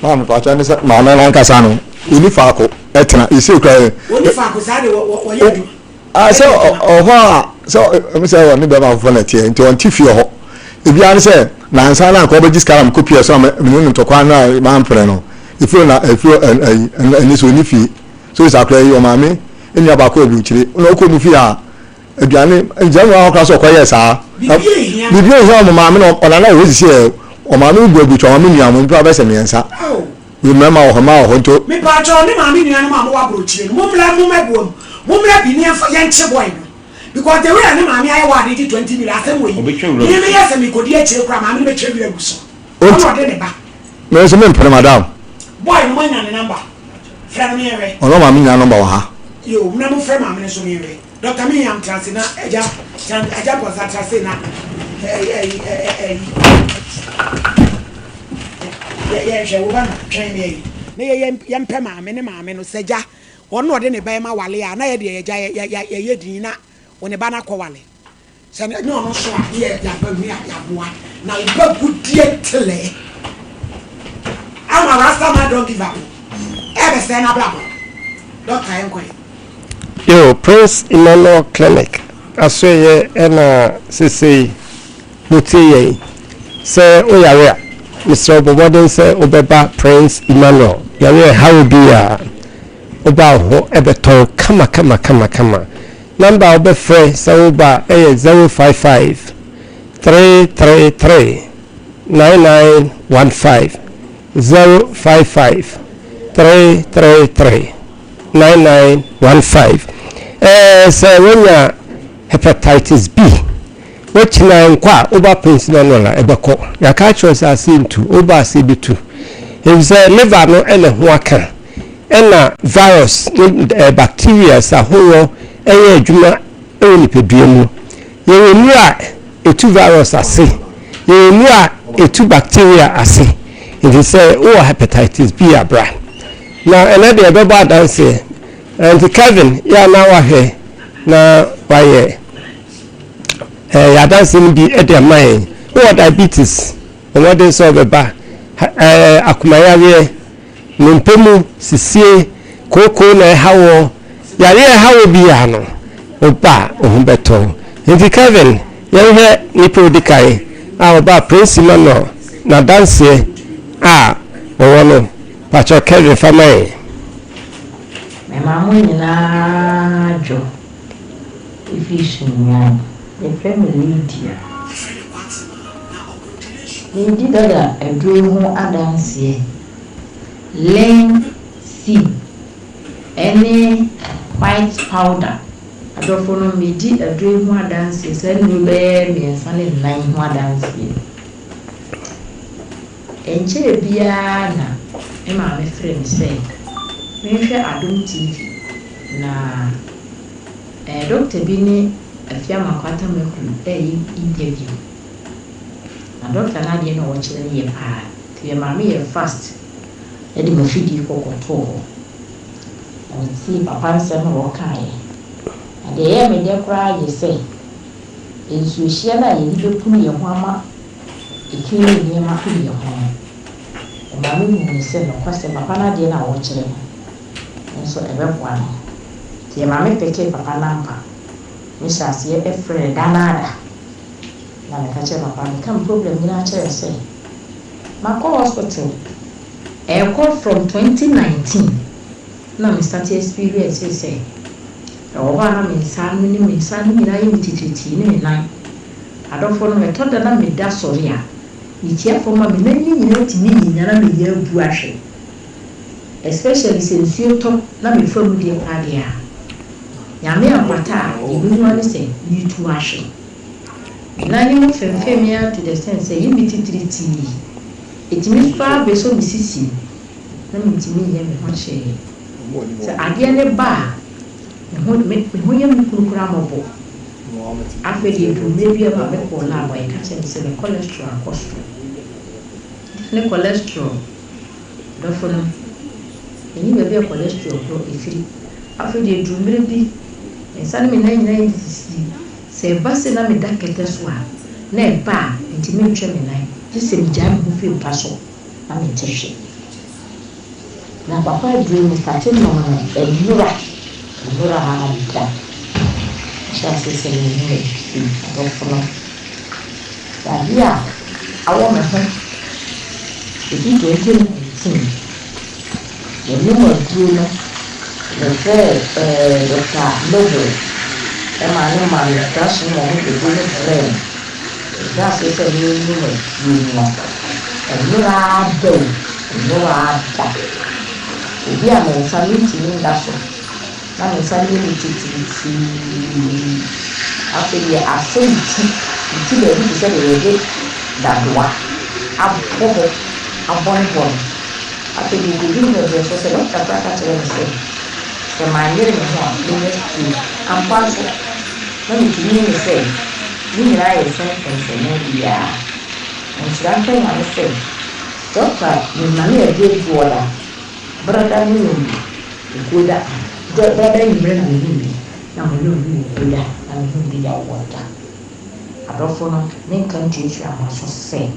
Mamma, but I said, Mamma, Casano, Unifaco, Etna, you see, Unifaco, what you do. I said, oh, so I'm saying, I'm never volunteer into Antifio. If you answer, Nansana, Cobbage Caram, copy or some minimum to Quana, Mampreno. If you're not, if you're and this will fee. So it's a play your mammy in your back of which no could be a general class of quiet, sir. Did you hear Mamma or another who is here? Or Mammy will be to a million when Proverbs and answer. Remember her mouth to me, Patron, Mammy and Mamma Brucci, Mumla be near for young boy. Because the way I wanted 20 minutes, I think we yes, and we could yet tell Mammy the Cherry. There's a man for Madame. Boy, no one and a number. Friend Mary. Oh, no, Mammy, number. You never friend Mammy, so Mary. Dr. Me, I'm transing a jump was that Trasina. Yes, you want to train me. Young Pema, many mammy, no say, ja. One more than a Bama Wally, and I did a dinner when a banner quality. So, no, so here, now you got good dear Tilly. I'm a Rasta man, don't give up. Ever stand up, Doctor, I'm going. Yo, Prince Emmanuel Clinic. I say, and say, Mutie, say, oh, yeah, Mr. Obawden say, Obeba Prince Emmanuel. Yeah, how be Oba Ebeton, kama. Number of the friend, Sauba 055 333 9915 055 333 9915. So when you hepatitis B, which now Oba Prince Manuela Ebeko, your cultures are seen to Oba CB2. If the liver no any waka, and virus, bacteria, Sahoro, Juma, only Pedrimu. You know a two virus are say, you know a two bacteria are say. nti sɛ wowɔ hepatitis B abra na ɛnɛ deɛ ɛbɛbɔ adanseɛ nti Kevin yɛ na wahwɛ na wayɛ adanse no bi ɛde ama yɛn wowɔ diabetes ɔmɔden sɛ ɔbɛba akomayareɛ nempemu sisie kooko na ɛhawo yare ɛhawo bi ya no oba ohun bɛtɔ nti Kevin yɛhwɛ nipa odikae a ɔba principal no na danseɛ a ɔwɔ no pacho Kevin famai me mamu nyinaa jo ifi sunya the family dia ni di daga aduro ho adanseɛ len si any white powder adofo no me di aduro ho adanseɛ sɛ no be me nsane nan ho adanseɛ enche bia na e ma me frɛ me sɛ me hwɛ Adom TV na doctor bi ne afiama kwata meku interview na doctor na de no wo kyerɛ ne yɛ paa te ma me yɛ fast e de mafidi kokoto o si papa nsɛm wo kae ade yɛ me de kora yɛ sɛ ensu hia na yɛ ni bepunu yɛ ho ama ekiri ne ma ku yɛ ho ma me mu sɛ no kwasɛ papa na de na wo kyerɛ nso ebeboa no tie ma me peke papa nampa me hyase e frɛ danada na me ka kyerɛ papa me kam problem ni na kyerɛ sɛ ma call hospital call from 2019 na me start experience sɛ o ba na me nsa no ni me nsa no nyina yɛ mitititi ni me nan adofo no me toda na me da sori a me tia fo ma me nan nyina ti ni nyina na me yɛ bu ahwe especially since you talk na me from the area nyame akwata ebi no ne say you to ahwe na ni mo femfem ya to the sense say you mitititi etimi fa be so misisi na me timi yɛ me ho hye say ade ne ba me ho yɛ me kurukura mɔbɔ afedi do maybe about me ko la boy ka say me cholesterol ne cholesterol do for no eni bebe e cholesterol pro efiri afedi do mere bi ensane me nan se ba se na me da kete so a na e ba enti me ntwe me nan se me jam ho fi pa so na me tehwe na papa do me start no e nura ha da chance se me ne do for da dia awo me ho e di 2019 the name of Bruno, the Dr. Noble, Emmanuel, that's one of the good friend. That's a new name, Bruno. And you are doing, you are that. If you are a salute in that one, I'm a salute after the assent, until they say that one. I'm born. After the beginning of the social say, so my year in one, I'm partial. When you mean say, you and I sentence and maybe and so I'm saying, I say, Doctor, you money a good water, brother, you good that, brother, you bring me, now we know you good that, and you be that water. I don't know, men can't teach you, I must say.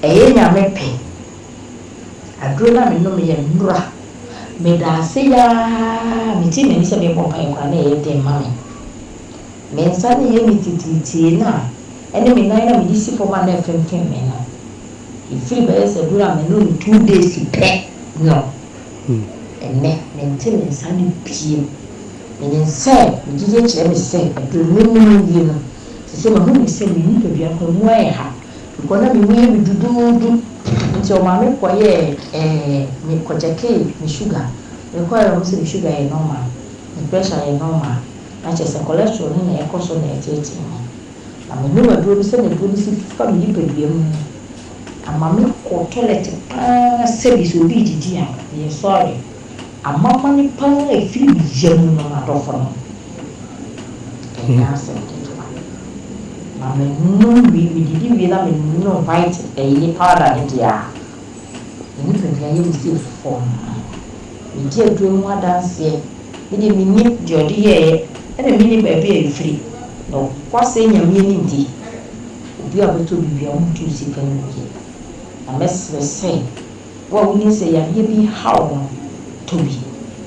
A year may pay. Adrona me no me ye nura me da se ya me ti me se me pon pan kwa na ye dem mame me nsa ne ye me tititi na ene me nan na me disi fo ma na femfem me na ifiri be se dura me no 2 days pe no ene me ti me nsa ne pie me nsa me gije kire me se adrona me ni no se ma ho me se me ni pe bia ko mu aye ha ko na me mu ye me dududu nti o ma me koye me kojeke me sugar me koye mo se sugar e normal me pressure e normal na che se cholesterol ni na e koso na e tete na me no aduro bi se na aduro si fa me yipadua mu ama me ko toilet pa service obi didi a ye sorry ama ma ni pa e firi bi jamu no na do for no na se no we did we na me no white any powder in there. Any people you see form. We did do more dance here. We did me jolly here and a mini baby free. No, what's saying your meaning tea? We are going to be on Tuesday. I must say, what we say, I be how to be.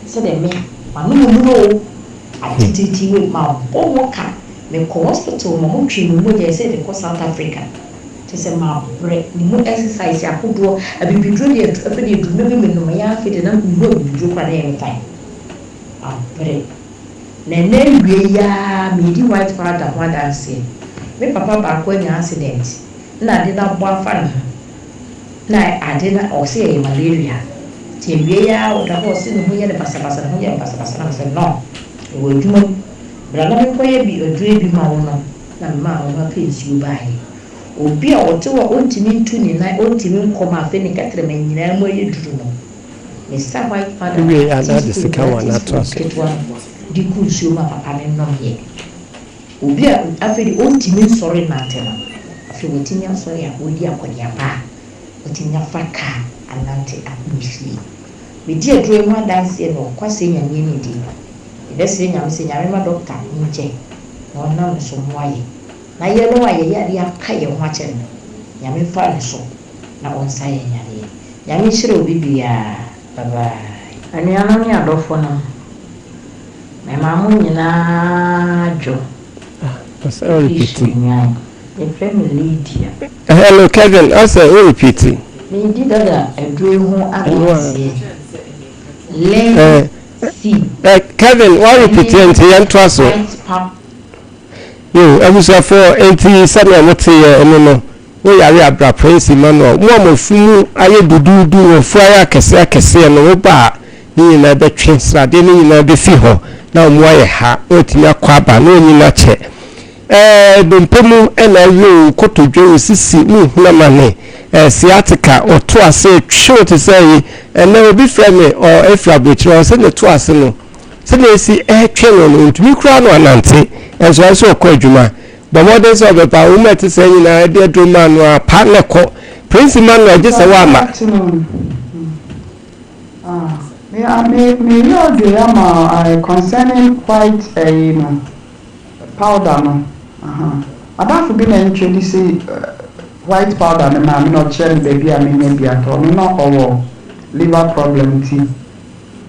Said they me, I know I did it with my own car. Me hospital, my home tree, I said, because South Africa. To say my break, no exercise, I could do a baby drew it, a baby maybe no my feet and no do any time. I'm break. Nene we ya me di white powder one dance. Me papa back when accident. Na did not boil fun. Na I did not or say malaria. Ti we ya o da horse no here the pasabasa no here pasabasa said no. We will do brother me koye bi odre bi ma wo no. Na ma wo pays you buy. Obi a o te wo ontimi ntu ni na ontimi nkoma afi ni katre me nyina mo ye duru no. Me sa white powder. We are not the second one at all. Di kunsu ma papa ne nom ye obi a afedi ontimi sorry na tena afi wotimi sorry a odi akodia pa wotimi afaka anante abusli me di adro mu dance no kwase nyame ni di ebe se nyame ma doctor nje na ona so moaye na ye no aye ya dia ka ye ho ache no nyame fa ne so na onsa ye nyame hire obi bia baba ani ana ni adofo na my mom nyina jo that's all repeating the family Lydia. Hello Kevin, I say all repeating Me did that a dream who I see Kevin, why repeating to yan trust you I was for 87 what say no we are abra prince Emmanuel mo fumu aye dudu wo fire kese no ba ni na be twensra de ni na be fi ho na mo aye ha otimi akwaba na onyi na che dompemu na yo kotodwe sisi mu na mane sciatica oto ase twa to say na obi frame or efra bochiro se ne to ase no se na esi twa no ntumi kura no anante enso so okọ adwuma but modern so be pa wo met say nyina de adwuma no pa ne ko prince man no je se wa ma me know the ama concerning white powder no about to be introduce white powder no ma me no chen baby a me nya bia to no owo liver problem ti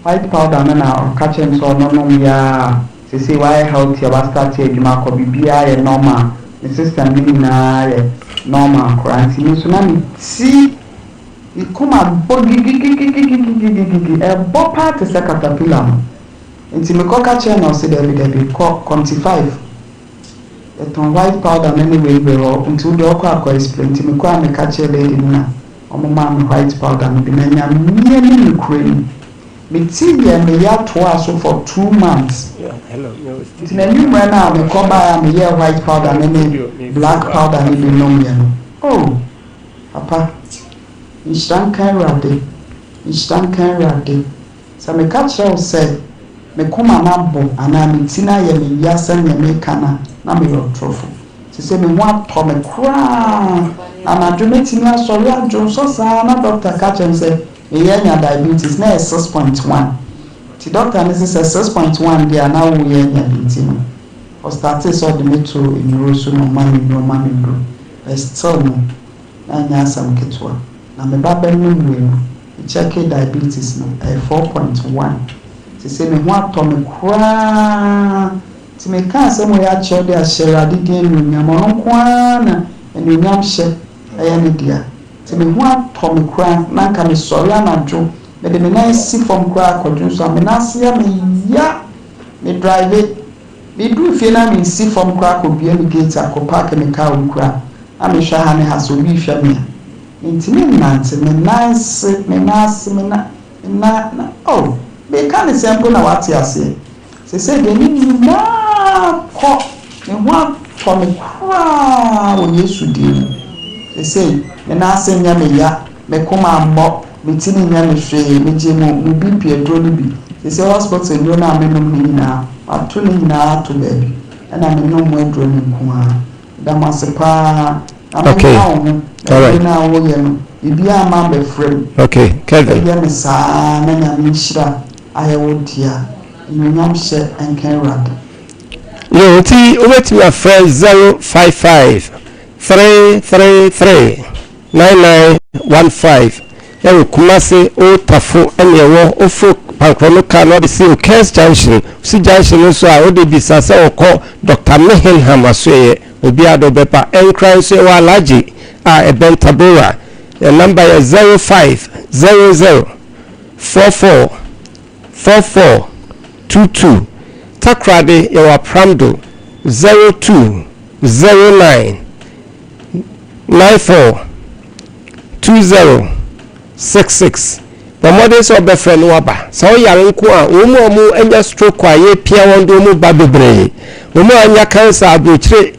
white powder no na catch him so no ya say why healthy about start adwuma ko bibia ye normal the system ni na ye normal quarantine so na me see it come and body a part is a caterpillar. Into me coca chain or say there be quantify it on white powder anyway we all until the okwa explain to me kwa me catch a lady na o mama white powder me na nya me cream me tia me ya to so for 2 months. Hello. It's na new man now me come buy me ya white powder me black powder me be no me. Oh papa Ishtan kan rade sa me catch you say me kuma na bo ana me tina ye me yasa me me kana na me ro trofo se se me wa to me kra ana do me tina so ya jo so sa na doctor catch him say e ye nya diabetes na 6.1 ti doctor ne say 6.1 dia na wo ye nya diabetes no o start so de me to enuro so no mami no still no na nya sam ketwa na me baba no mu check diabetes no 4.1 ti say me ho atom kwa ti me kan say mo ya che de ashera de gen no no kwa na enu nyam hye aya ne dia ti me ho atom kwa na ka me sori anajo me de me na si from kwa akodun so me na se ya me drive me do fie na me si from kwa akobia me gate akopark me car kwa a me hwa ha ne ha so bi hwa me intimi nante me nice na oh be kan simple na what you say say de ni na ko me ho to me kwa wo Yesu di say me na se nya me ya me kuma mo me tini nya me hwe me je mo bi piedro ni bi say hospital no na me no ni na atu ni na to baby na me no mo edro ni kwa Damasepa. Okay. All right. Okay, Kevin. You see, over to your friend 055 333 9915. You Kumasi O Tafu and your Ofo Pankronoka no be see Kens Junction. See Junction so I would be Sasa or call Dr. Mehenham Asway. Obiado Bepa Encry say wa laji a Bentabora. The number is 0500 44 44 22. Takrade yawa Pramdo 0209 94 2066. The models of the friend waba. So yare nko a omo enya stroke a ye pia wondo mu ba bebre. Omo anya cancer abrochire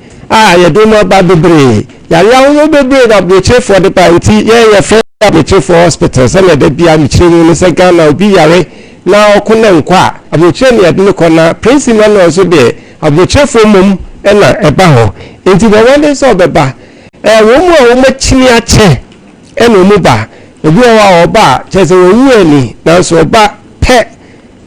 ye do mo ba bebre. Yare awo bebre na abrochire for the party ye friend abrochire for hospital say na bia mi chire ni say Ghana obi yare na okuna nkwa abrochire ne yade ko na principal na so be abrochire for mum na eba ho. Enti the models of the ba womo chini ache eno mu ba obi wa oba chese owu ani na so oba pe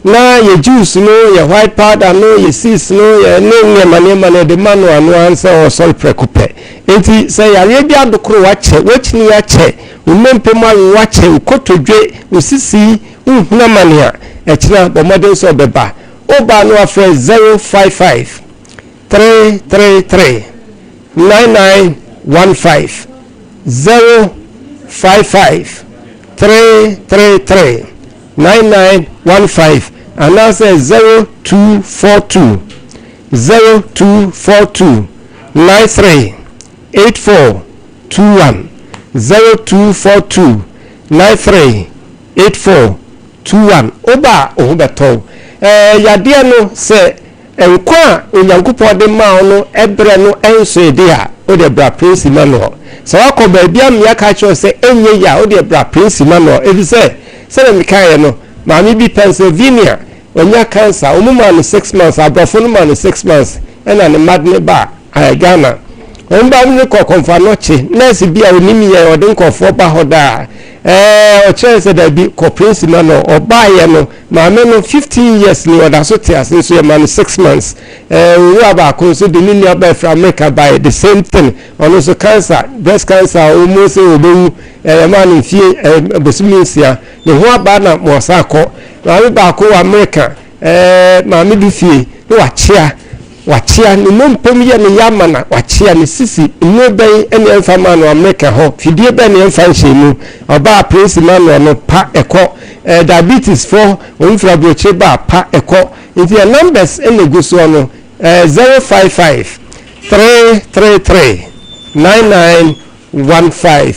na ye juice no ye white powder no ye seeds no ye ne mane de manu anu ansa o sol prekope enti say ya bia dokoro wa che wachini ya che umempe ma wa che ukotodwe usisi uhuna mane a echira bo modern so beba oba no afre 055 333 9915 055 333 9915 and now says 0242 93 8421 0242 93 8421 oba ohubeto yadia no se enkwa onyankopɔ de ma no ebre no enso de a o de bra prince Emmanuel so akọ ba bia me aka cho se enye ya o de bra prince Emmanuel ebi se na mikaye no maami bi Pennsylvania onya cancer omuma no 6 months abrofo no ma no 6 months ena ne madne ba Ghana omba mi ko konfa no che nurse bia onimi ye ode nkofo ba hoda o chance da bi ko prince Emmanuel oba ye no maami no 15 years ni oda so te asin so ye ma no 6 months we aba ko so de ni aba from America by the same thing on also cancer breast cancer almost obewu man fie bosuminsia ne ho aba na mo sa ko maami ba ko America maami bi fie no wachia ni mompom ye ne yamana wachia ne sisi no ben ene emfama no America ho fidie ben ne emfa nhemu oba prince Emmanuel no pa eko diabetes for onfra broche ba pa eko nti the numbers ene guso no 055 333 9915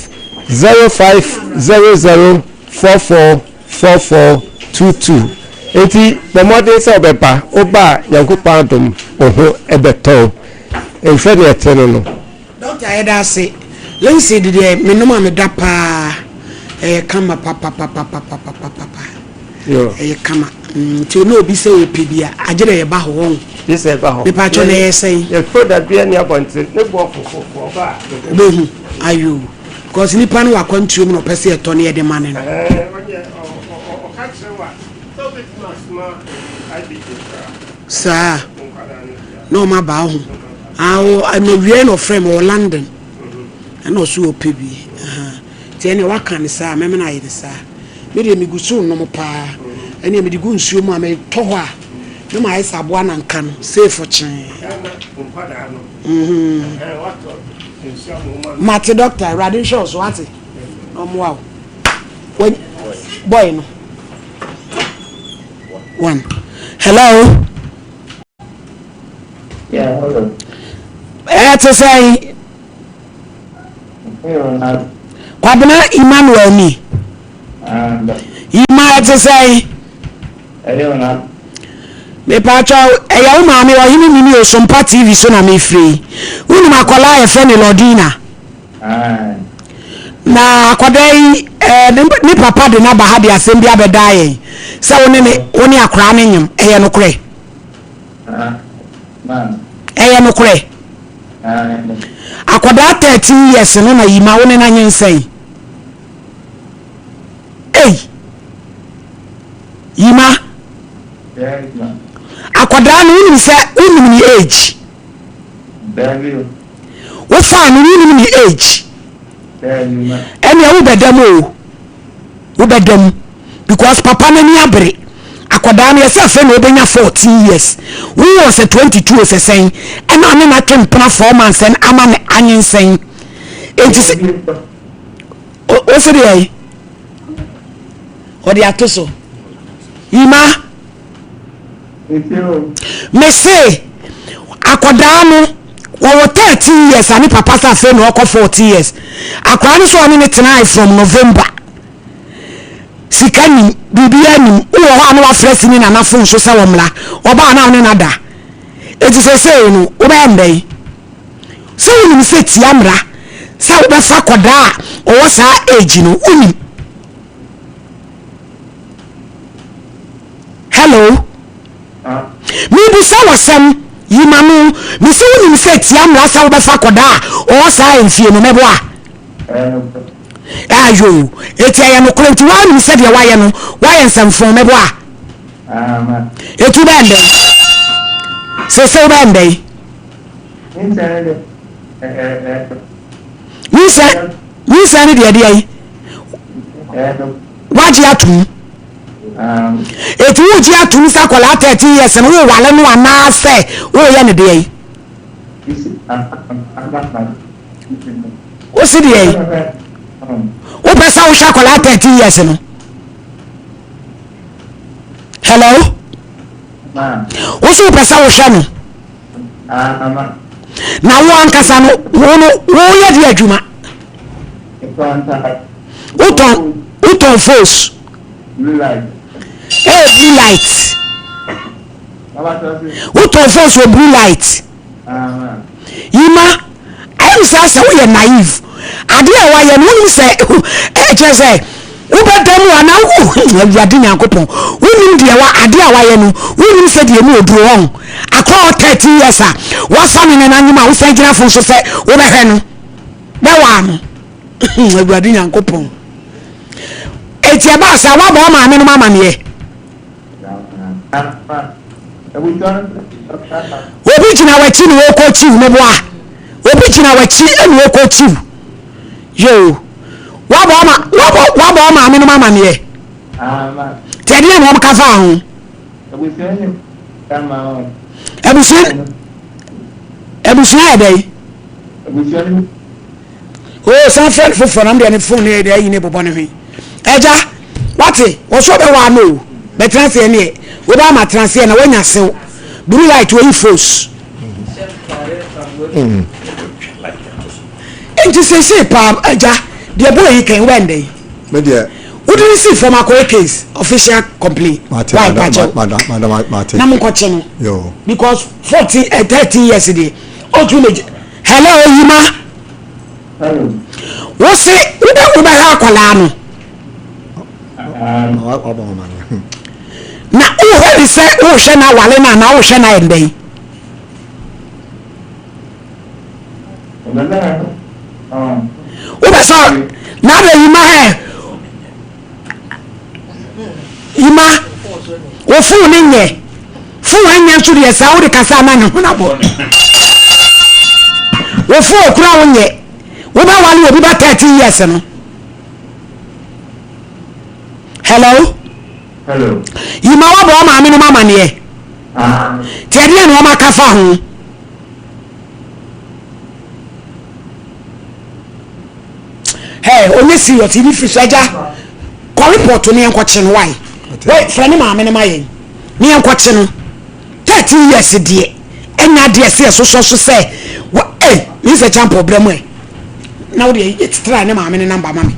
0500 444422 eti the model say obeba oba yankupa dum oho ebeto enfe ne eteno no doctor eda say lensi de me no ma me da pa kama papa yo kama ti no obi say opebia agere ye ba ho won this e ba ho me pa cho na ye say ye product bia ni abonte ne bo fofo oba behu ayo cause ni pan wa kwantuom no pese e to ne ye de mane no sir no ma ba ho I'm a real no frame or London and also pebi ti ene waka ne sir me na ye sir me de mi gusu no mo pa ene me de gu nsuo mu me to ho a me ma isa bo na nka no safe chen Mate doctor radiation so what no mo wow when boy no one hello yeah hello to say Kwabena Emmanuel ni Ima to say me pacho eya wo ma me o hini ni o Sompa TV so na me free unu makola e fe ni Lodina na akwadai ni papa de na ba ha de asem bia bedaye se woni akra ne nyem eye no kure man eye no kure Akwadaa 13 years no na yima wo ne na nyensen. Yima. Akwadaa no unim se unim ni age. Wo fa no unim ni age. Ene wo bedam o. Wo bedam because papa na ni abre. Akwadaa no yesa fe no obenya 14 years. We was 22 as saying and ane na twempena 4 months and ama ne anyensen. Enti se o se dey odi atoso Yima me say akwadaa no wo 13 years ani papa sa fe no 40 years akwadaa no so oni ne tena from November sikani bibia ni wo ho anu afresi ni na na fon so sa womla oba na oni nada eti se no wo ba ndai so ni se tiamra sa wo ba fa kwadaa o sa age no uni. Hello. Me be say wasam Yima no me say woni me say tiamra sa wo ba fa kwadaa o sa enfie no mebo a. Ayo eti aye no kwenti wa ni se de waye no waye nsamfo mebo a. Etu ba ndai se ba ndai ni se ni de ai waji atum etu waji atum sa kola 30 years no wo wale no ana se wo ye ne de ai o se de ai o pesa wo sha kola 30 years no. Hello wo so pesa wo sha no na wo ankasa no wo ye de adwuma uton force blue light uton force or blue light Yima I say we are naive ade a wa ye no say je say wo bedam wa na wo awurade nyankopon wo nim de wa ade a wa ye no wo nim se de mu oduro won akọ 30 years a wa fa ne na nyima wo fa gira fon so se wo be hwe no be wa no awurade nyankopon eti aba sa wa bo ma me no mama ne obi jina wa chi ni wo ko chi ne bo a obi jina wa chi eni wo ko chi yo wa bo ma me no mama ne tedi e mo ka fa ho ebusun e dai o san friend foforo am de ne phone e dai ne bobo ne hwe eja wate wo so be wa no be transfer ne we ba ma transfer na wanya sew blue light we force enti se pa eja de boy can when dey me dey we didn't see from a case official complaint why madam na mo ko che no yo because 30 years dey o too late. Hello Yima wo se we ba ha kwala no na o he se o hwe na wale na o hwe na endai o ba so na be Yima he Yima wo fu ni nye fu anya nso de sa wo de kasa na ne ho na bo wo fu okura wo nye wo ba wale obi ba 30 years no. Hello Yima wa bo ma me no mama ne ti ade no ma ka fa ho hey onye si yo TV fi saja ko report ni enko che no why wait friend ma me ne mayen ni enko che no 30 years die enya de se so say eh is a champ problem e now it's try ne ma me ne number mama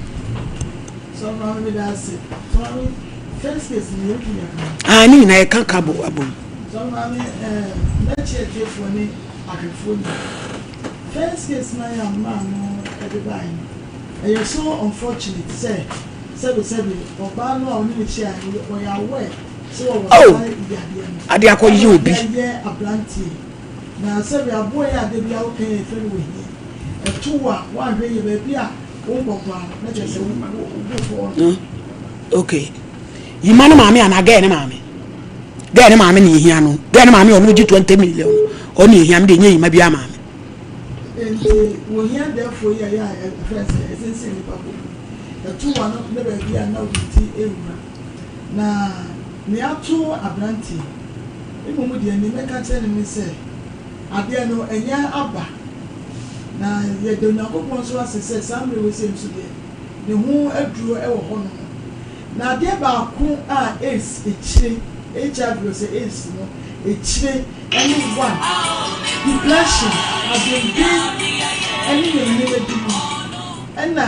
so ma me da se first case ni yoki ni na e kan kabo abom so ma me na check for ni akefo first case na ya ma no everybody and you're so unfortunate say oba no oni ni chia o ya we so o ade akọ yi obi na sɛbi aboa yɛ ade bi a woka yɛ fɛ no wɔ hia ɛto a woahwɛ yɛ baabi a wonkɔkɔa na kyerɛ sɛ wofoɔ okay yima no maame ana gɛɛ ne maame ne hia no gɛɛ ne maame ɔno gye 20 million ɔne hia me de nyɛ yima bi a maame nti wɔ hia dɛfoɔ yi a yɛ a ɛfɛ sɛ ɛsensɛn nipa bɔ ɛto a no ne baabi a na wode ti ɛwura na ne ato aberanteɛ mmom deɛ ne mɛka kyerɛ ne me sɛ adeɛ no ɛnyɛ aba na yɛde onyankopɔn nso ase sɛ saa mmerɛ wɔ sɛ nso deɛ ne ho aduro ɛwɔ hɔ no na adeɛ baako a AIDS ekyire HIV wɔ sɛ AIDS no ekyire ɛne one depression adwendwen ɛne yɛn nneɛma bi mu ɛna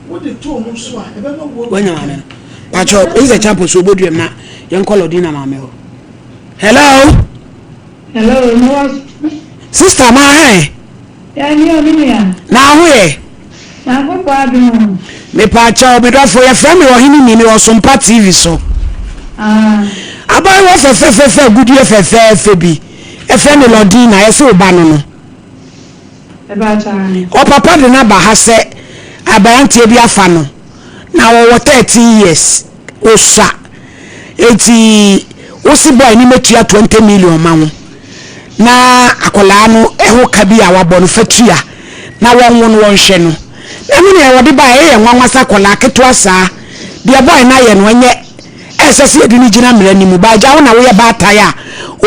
wode to ho so a ɛbɛma wo wanya maame no pacho is a champion so boduem na yen call odina maame ho hello no sister ma he ya ni obinia na ho ye na ko pa bi mo me pacho me do fo ye frame wo hini ni wo Sompa TV so abai wo fe gudie fe bi e fe me lodina ye se oba no e ba cha o papa de na ba ha se abayantie bi afa no na wo 13 years osa eti osi boy ni metua 20 million ma wo na akola no eho ka bi a wabɔ no fatua na won no won hwe no emu ne wode ba ye nwanwasa akola keto saa de boy na ye no nye esese edi ni gina mra ni mu ba ja wo na wo ye ba ataya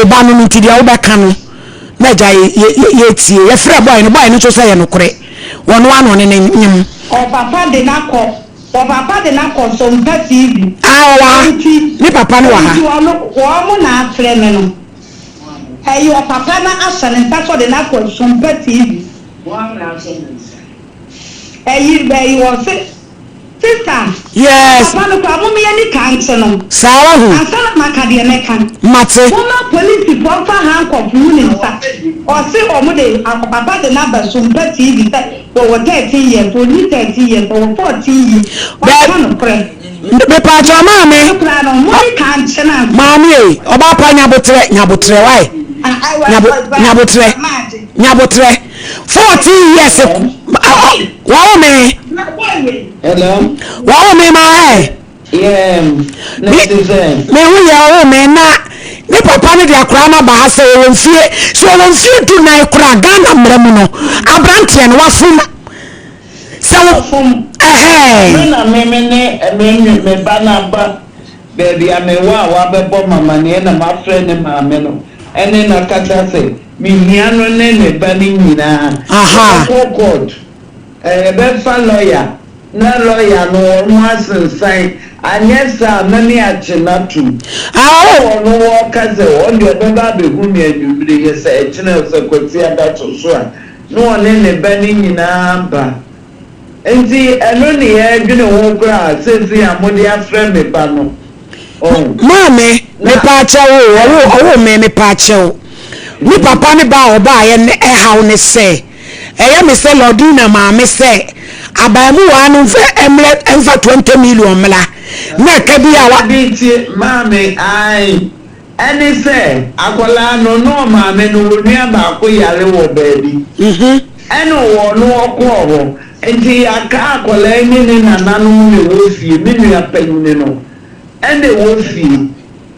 oba no nti dia wo bɛka no na ja ye tie ye frɛ boy no so sɛ ye no kore wono ano ne nyim o papa de na ko Sompa TV awa ni papa no wa ha wo mo na afrɛ me no ayo papa na asane paso de na ko Sompa TV wo na afrɛ ayi be yo se sister yes papa no ko mo me ni kan no sawa hu asana makade ne kan mate woman police for fa han ko fu ni nsa o se o mo de papa de na ba Sompa TV for 13 years for 13 years for 14 years me pa cha mame mame oba pa nyabotre why nyabotre 14 years wow me hello wow me ma yeah me hu ya me na ni papa ni de akra na ba ha se won fie tu na akra Ghana mramu no abrante no wafum Sawafum na me bana ba baby amewa wa bebo mama ne na ma frɛ ne maame no ene na kata se mi hiano ne ba ni nyina oh god be fa lawyer na lawyer no mo asensan anyesa na ne achina tu no wo kaze o de be ba be hu mi adubire ye se echina se kwati ada to so a no ne ba ni nyina ba enti eno ne ye dwene wo kra sesi amode afrɛ me ba no mame me pa chewo wo me pa chewo ni papa ne ba oba ye ne hawo ne se eye me se lodina mame se abamu wa no fe emle emfa 20 million mla na ka bi awa binti mame ai eni se akola no mame no nua ba ko yare wo baabi eno wo no okwo enti aka akola ni nananu ne wo fie me nua panyine no ende wo fie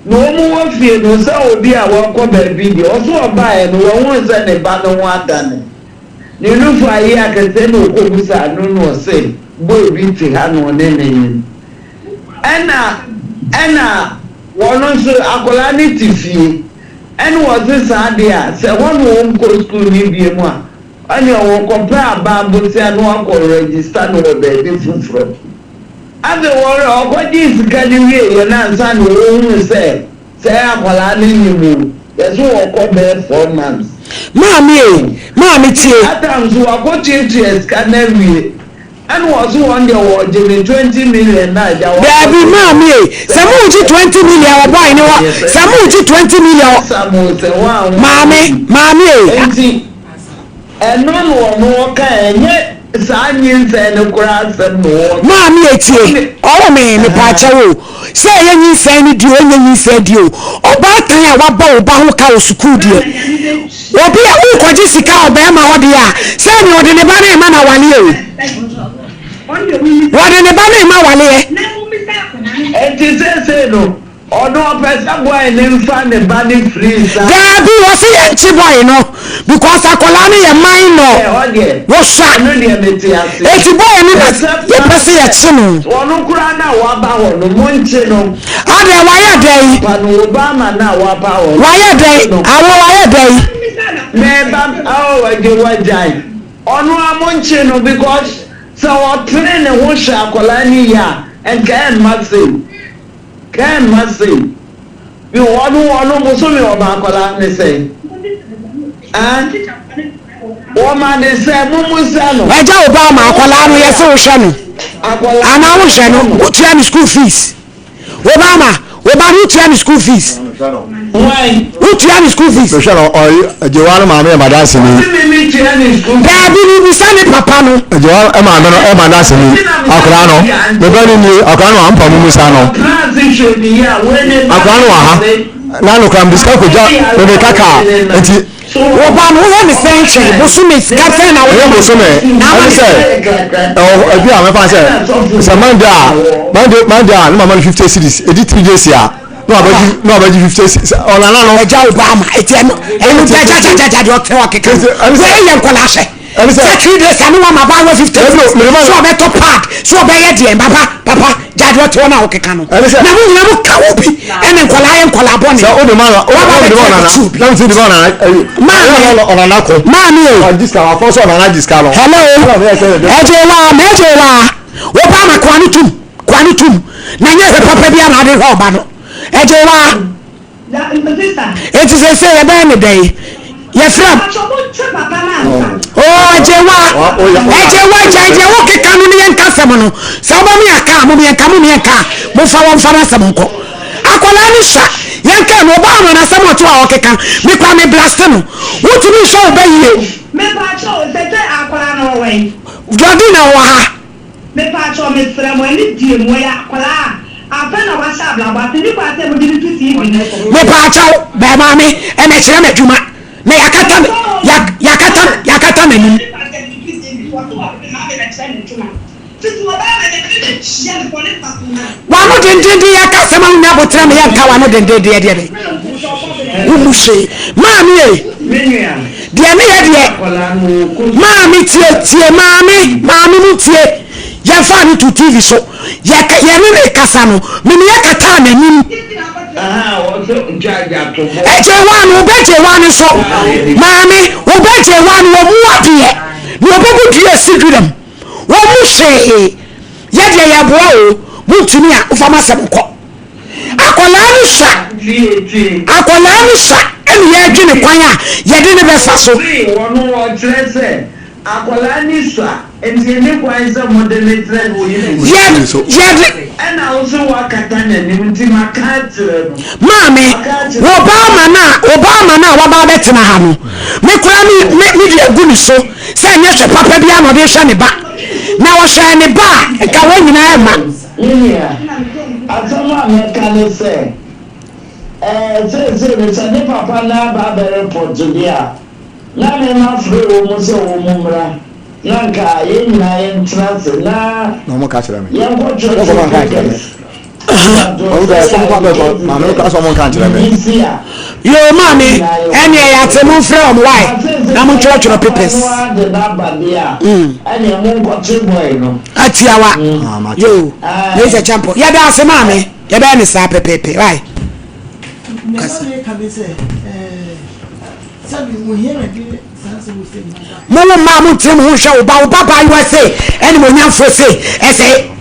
no mu wo fie no sa obi a wo ko baabi di oso oba e no wo nse ne ba no adane ne nufu ayi akese no ko busa no se bo bi ti ha no ne ena wono so akola ni ti fie ene wo se sa dia se wono ko school ni bie mu a ani wo ko pra ba botia no akọ register no baabi fufuro ade wore okoji sika ni wie na nsa no wo se akola ni nimu yeso wo be 4 months mami tie atam so akochi sika na wie and was one day wo je 20 million na ja wo baby mami samu ji 20 million wa boy ni wa samu ji 20 million samu se wa mami enti eno no ka enye Sanyin said the grass and more. Mammy, oh, me, Pacho. Say, you say, you said you. Oh, but I have a bow, Bahuka, Sukudio. Or be a week or Jessica, Obama, or dear. Say, you are the Nebane man, what in the Bane Mawale? And it says, no. Or no person boy and find the body free. There be was a boy, no, because I call on a minor. What's that? It's a boy, and you pursue a chin. One who cried now about the Monchino. Are there why a day? Obama now about why a day? Why a day? Never, oh, I do what die. On one Monchino because so I train and wash a colania and can must say, you want to so you about Colani say, and woman is a Mumusano. I don't Obama, Colani, yes, Ocean. And I was what's your school fees? Obama, what's your school fees? Why? What's your school fees? Joanna, mamma, my dancing. There be Sunny Papano. Joanna, dancing. Akrano, the very new Akrano, I'm from Musano. Akrano, Nano can discuss with Rebecca. Obama, who understands you? Bosume, Captain, I will Bosume. Now I say, oh, I said, Samanda, Mamma 50 cities, edit 3 days here. No, but you 50 on another Obama. It's a and say 3 days I know my baba 50 so better part so be here papa judge what one o kekano na mo ka obi ene nkola boni so o de man o de one na don't see the one na on anako mami o this our first one na this car hello ejewa Obama kwani tum na nye papa bia na de ho ba no ejewa it is a say about me day yes sir oh ejewa kekanu ni yanka semono sabo mi aka mo fa won fara semonko akola ni sha yanka no ba no na semo to a okeka mi kwa me blast no wutumi show be yie me pa cho tete akola no we jodi na wa ha me pa cho me frɛ mo ni die mo ya akola apena wa sha bla ba ni kwa te mo di tu si me pa cho be ma me e me kire me dwuma na yakata nanim wano dendende yakasema una botra me yanka wano dendende de umushe mami de me ye mami tie mami mutie ya fa ni to TV so ya ne kasa no me yakata nanim Beje one so Mami, Beje one what ye? No people dear secret. What you say? Yet ya boy, Mutinia, Ufama Samko. Akolani sa, and ye gin a choir, ye didn't be faso. One more dress, Akolani sa, and the new wise of modern and I also walk at an enemy my cat. Mammy, Obama now, what about that? Make me a good so. Say, yes, a papa piano, they shiny back. Now I shiny back, and come in a man. I told my can say, it's a new papa now, Barbara Portugia. Now I'm not free almost a woman. Lanka, in trust, no more catch them. Young Yo, mommy, and I had to move from why? I'm church of papers. Atiawa, yo, there's a champion. Yeah, that's a mommy. You're better than Pepe, right? Mama mamu tim hu hwe ba papa you say any mo nya fo say e say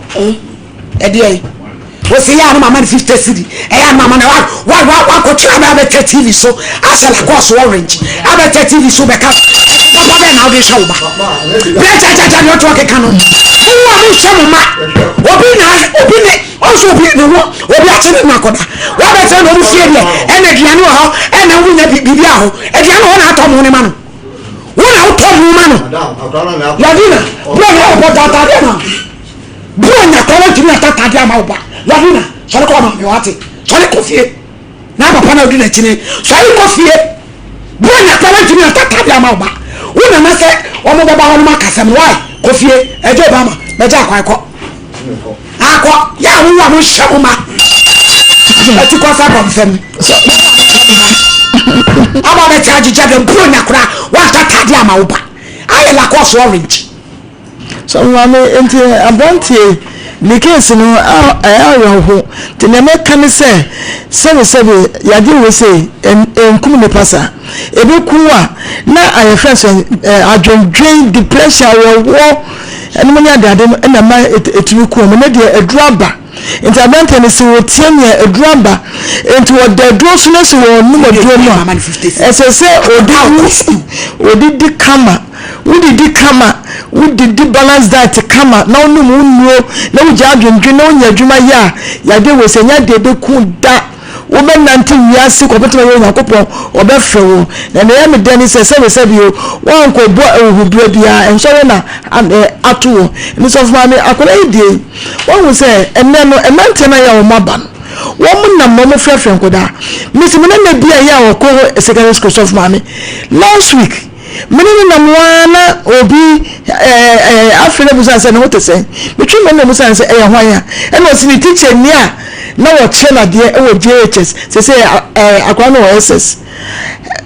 e dey wo say ya mama 50 cedi e ya mama na wa ko tira ba TV so asala course orange aba TV so be ka papa be na o dey show ba be cha no to ke kanu wo mo show ma obi ne also obi ne wo obi a tene na koda wa be tene no fie de e na duane ho e na wo nya bibia ho e duane ho na ato mo ne ma no wona utomu mano ladina bro ya bo data de na bro nya ko wa timi atata de ama oba ladina sori ko ma me wate sori ko fie na papa na odi na chine sori ko fie bro nya ko wa timi atata de ama oba una na se o mo baba won ma kasem why ko fie ejo ba ma me ja kwa ko akọ ya wo wa mo hye ma ati ko sa bom fam aba be charge jade bro nya kura wa atata de ama oba aye la ko so orange so mama enti abontie ni case no ayo ho te na meka ne se yade we say enkum ne pasa ebe kuwa na aye friends adwendwen depression wo enimo nya dade na ma etumi ku mo na de aduraba enti abontie ne se wotie ne aduraba enti wo da drosu ne se wo no aduro no ese odi kama we did balance that kama na onu mu nuo na wo ja adwendwe na onya adwuma ya de we se nya de be ku da wo be nante wiase ko betema yo yakopon obe frewo na na ya me dani se bio won ko bo ehubra bia enhwe na atuo ni so for me akola idie won wo se enne no emente na ya wo maba wo mu na mo frefre nkoda misi me na bia ya wo ko secondary school of mame last week mini na mwana obi afere busa se no wotese betwi me na busa se hwan ya e no si ni teacher ni a na wo che na de e wo JHS se akwa no SS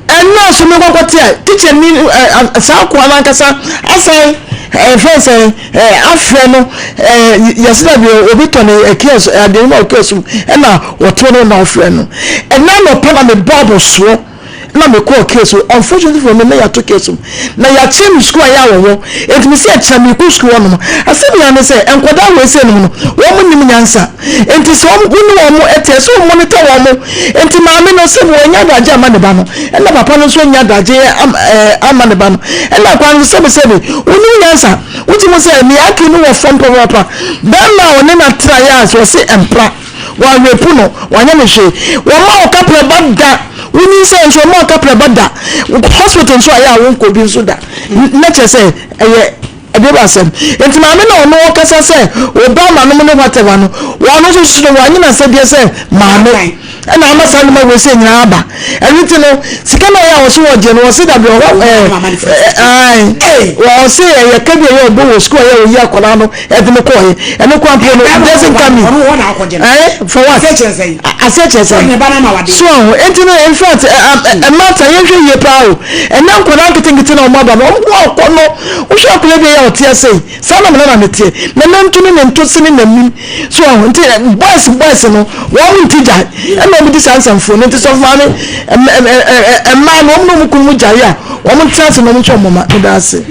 no so me kwakwati a teacher ni sa akwa na nkasa asai first afre no yasida bi obi to ne kios ade no kios e na wo to no na afre no e na no pa na me bible so na me call case unfortunately for me na ya to case na ya chem school ya wo it me say chem ku school no asabi ya ne say enkoda we say no wo mu nim nyansa enti so wo no mo ete so monitor wo mo enti ma me no say wo nya daje ama ne ba no e na papa no so nya daje ama ne ba no e na kwa so be say wo no nyansa wo ti mo say me aki no wo fam papa dan ma wo ne na try ya so say empra wa repu no wa nya ne hwe wo ma o kapre badda woni say nso mo kapre badda hospital nso aya won ko bi nso da na che say ebe ba sem enti ma me na ono kasa say o ba ma no ne whatever no wa no so so wa nyina say say ma me na ama sa no ma we say nyina aba everything no sika na ya wo so wo je no wo say da bi wo wo say ya ka bi yo bo wo school ya wo ya kola no e de me ko he e no kwa pio no doesn't come for what so enti no in fact a matter ye hwe ye pa o e na kola nkitingiti na o ma ba no wo ko no wo hwe kola bi ya o tie say sa na me na me tie na ntuni ne ntosini na mi so enti boys no wo ntija e no be sansan fo no so fa me ma no mo mu kunu jare a wo mo trans no mo chomo ma do ase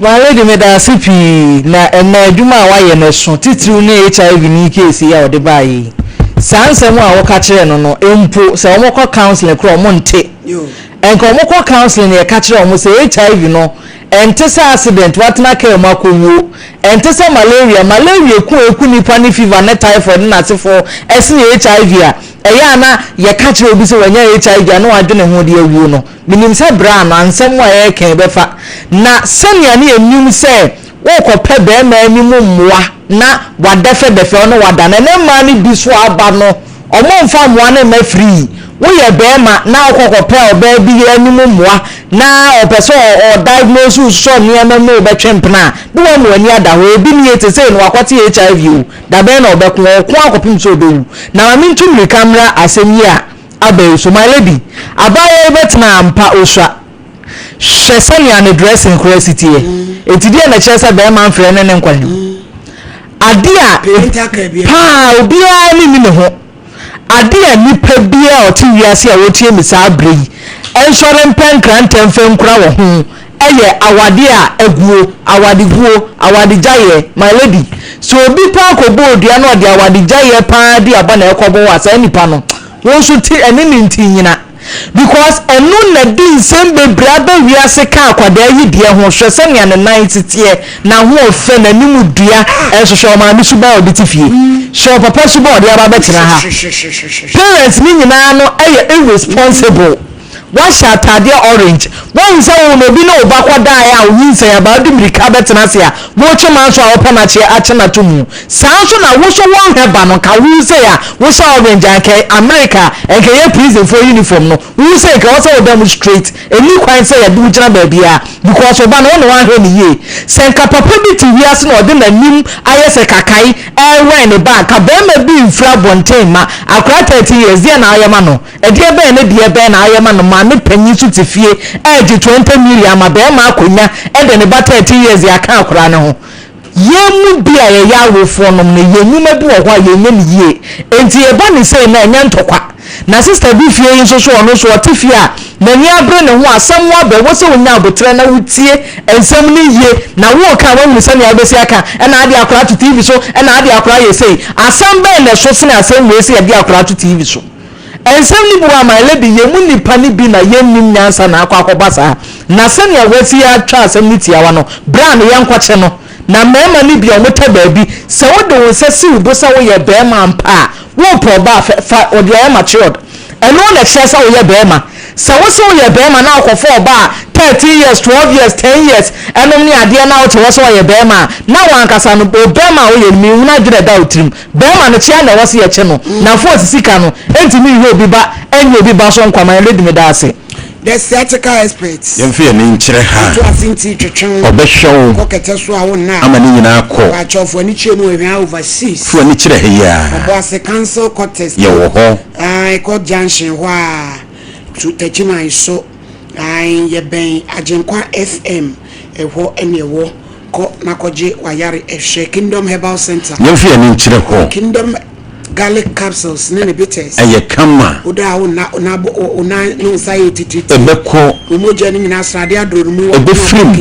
ba ready me da sipi na adwuma a wa ye na so titiri na HIV ni case ya o de bayi sansem a wo ka kire no empo se wo ko counseling kro mo nte enko mo ko counseling e ka kire mo se HIV no ente sa accident watna ka ma ko wo ente sa malaria ku nipa ni fever na typhoid na sefo ese HIV a eya na ye ka kire obi se wanya HIV na wadwene ho de awu no minim se bra na ansem wa ye kan befa na senia na enim se wo ko pe be ma animu mmoa na wadefe defe no wadana na ma ni bi so aba no omo mfa mmoa na ma free wo ye be ma na okoko pe oba bi animu mmoa na opeso o diagnose so ne ma no be twempna de wo no ani ada ho ebi ni ete say no akwati HIV da be na obeko ko akopim so do na ma mintu mi camera asemi a abai so my lady abaye betna ampa oswa hwesani an dressing curiosity etidi na chese be man frɛ ne nkwanyu ade a pa obi a ni ne ho ade a nipa bia oti wiase a wotie mi saa brei ensore mpen krantem fem kura wo ho eye awade a aguo awade jaye my lady so obi pa ko bodua na ode awade jaye pa di aba na ekobo wa saa nipa no won so ti ene ni ntinyina because enu na din sembe brada wiase ka akwada yi die ho hwese ne ne nan titie na ho ofe na nimu dua ehwehwe ma mi suba odi tifie so papa suba odi aba betira ha parents ni nyina no eye irresponsible wahyɛ atade orange wɔn nsa wɔn obi na oba kɔdaa a oyin sɛ ya ba de mirika bɛtena se a wɔtwe man so a wɔpɛ na akye na to mu saa nso na wo so wɔn hɛ ba no ka wo sɛ ya wo hyɛ orange anka America anka yɛ prison for uniform no wo sɛ ka wo sɛ wo demonstrate eni kwan sɛ ya de wo gyina baabi a because oba no wɔn ahwɛ ne yie sɛ nka papa bi ti wiase na ɔde n'anim ayɛ sɛ kakai ɛwɛn ne ba ka bɛrima bi mfira bɔnten ma akora 30 years deɛ na ayɛ ma no ɛdeɛ bɛn ne deɛ bɛn na ayɛ ma no ma ne panyin so te fie ɛgye 20 million ama bɛrima akonya ɛde ne ba 30 years yɛaka akora ne ho yɛmu bi a yɛyɛ awofoɔ nom no yɛnwuma bi wɔ hɔ a yɛnyɛ ne yie enti yɛba ne sɛ na ɛnyɛ ntɔkwa na sister bi fie yi nso so ɔno so ɔte fie a n'ani abere ne ho asɛm wa bɛ wɔ sɛ wonya abotrɛ na wotie nsɛm ne yie na wo ka wɔn sɛ nea bɛsi aka ɛna ade akora to TV so ɛna ade akora yɛ sei asɛm bɛn na so sene asɛm wei sɛ yɛde akora to TV so nsɛm ni bu ama lady yɛmu nipa ni bi na yɛnnim nyansa na akɔ saa na sɛnea wɔsi atwa asɛm ne tiawa no brand yɛnkɔkye no na mmarima ni bi ɔmo ta baabi sɛ wode wo sɛ si wo sɛ woyɛ bɛrima mpa a wo pɔ ba fa ɔde ayɛ matured ɛno na kyerɛ sɛ woyɛ bɛrima sɛ wo sɛ woyɛ bɛrima na akɔfɔ ɔba a 13 years 12 years 10 years ɛnom ne adeɛ na wote wɔ sɛ woyɛ bɛrima na wankasa no bɛrima a woyɛ mi huna dwene da otirim bɛrima no kyea na ɛwɔ sɛ yɛkye no na fo sika no ɛntimi yɛ obi ba ɛnyɛ obi ba so nkwaman lady me da ase the theatrical experts yɛmfeɛ ne nkyerɛ ha to asinti twetwen ɔbɛhwɛ wo kɔkɛtɛ so a wo na ama ne nyinaa kɔ achɔfo ani kyerɛ mu ehwia overseas fo ani kyerɛ ha ya ɔbɔ ase council quarters yɛwɔ hɔ ai kɔ junction hɔ a to tachiman so ai yɛbɛn agyenkwa FM ɛhɔ ɛne ɛwɔ kɔ nakɔgye wayare ɛhwɛ Kingdom Herbal Center yɛmfeɛ ne nkyerɛ hɔ Kingdom garlic capsules ne bitters ɛyɛ kama oda ona no say titi ɛbɛkɔ umoja ni nyina srade adoro mu ɛbɛfrim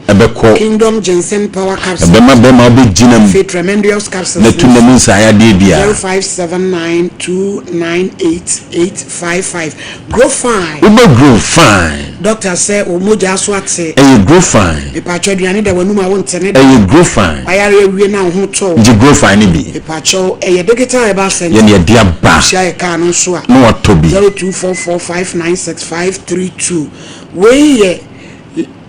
ɛbɛkɔ Kingdom Ginseng Power Capsules ɛbɛma bɛgyina mu tremendous capsules na tuma mu nsaya de bia 0579298855 grow fine grow fine doctor say umoja so ate ɛyɛ grow fine pepacho aduane da wanum a wontene ɛyɛ grow fine ayare awie na ho to je grow fine bi pepacho ɛyɛ digital Herbal Center yɛne yɛde aba share car no so a no watobi 0244596532 we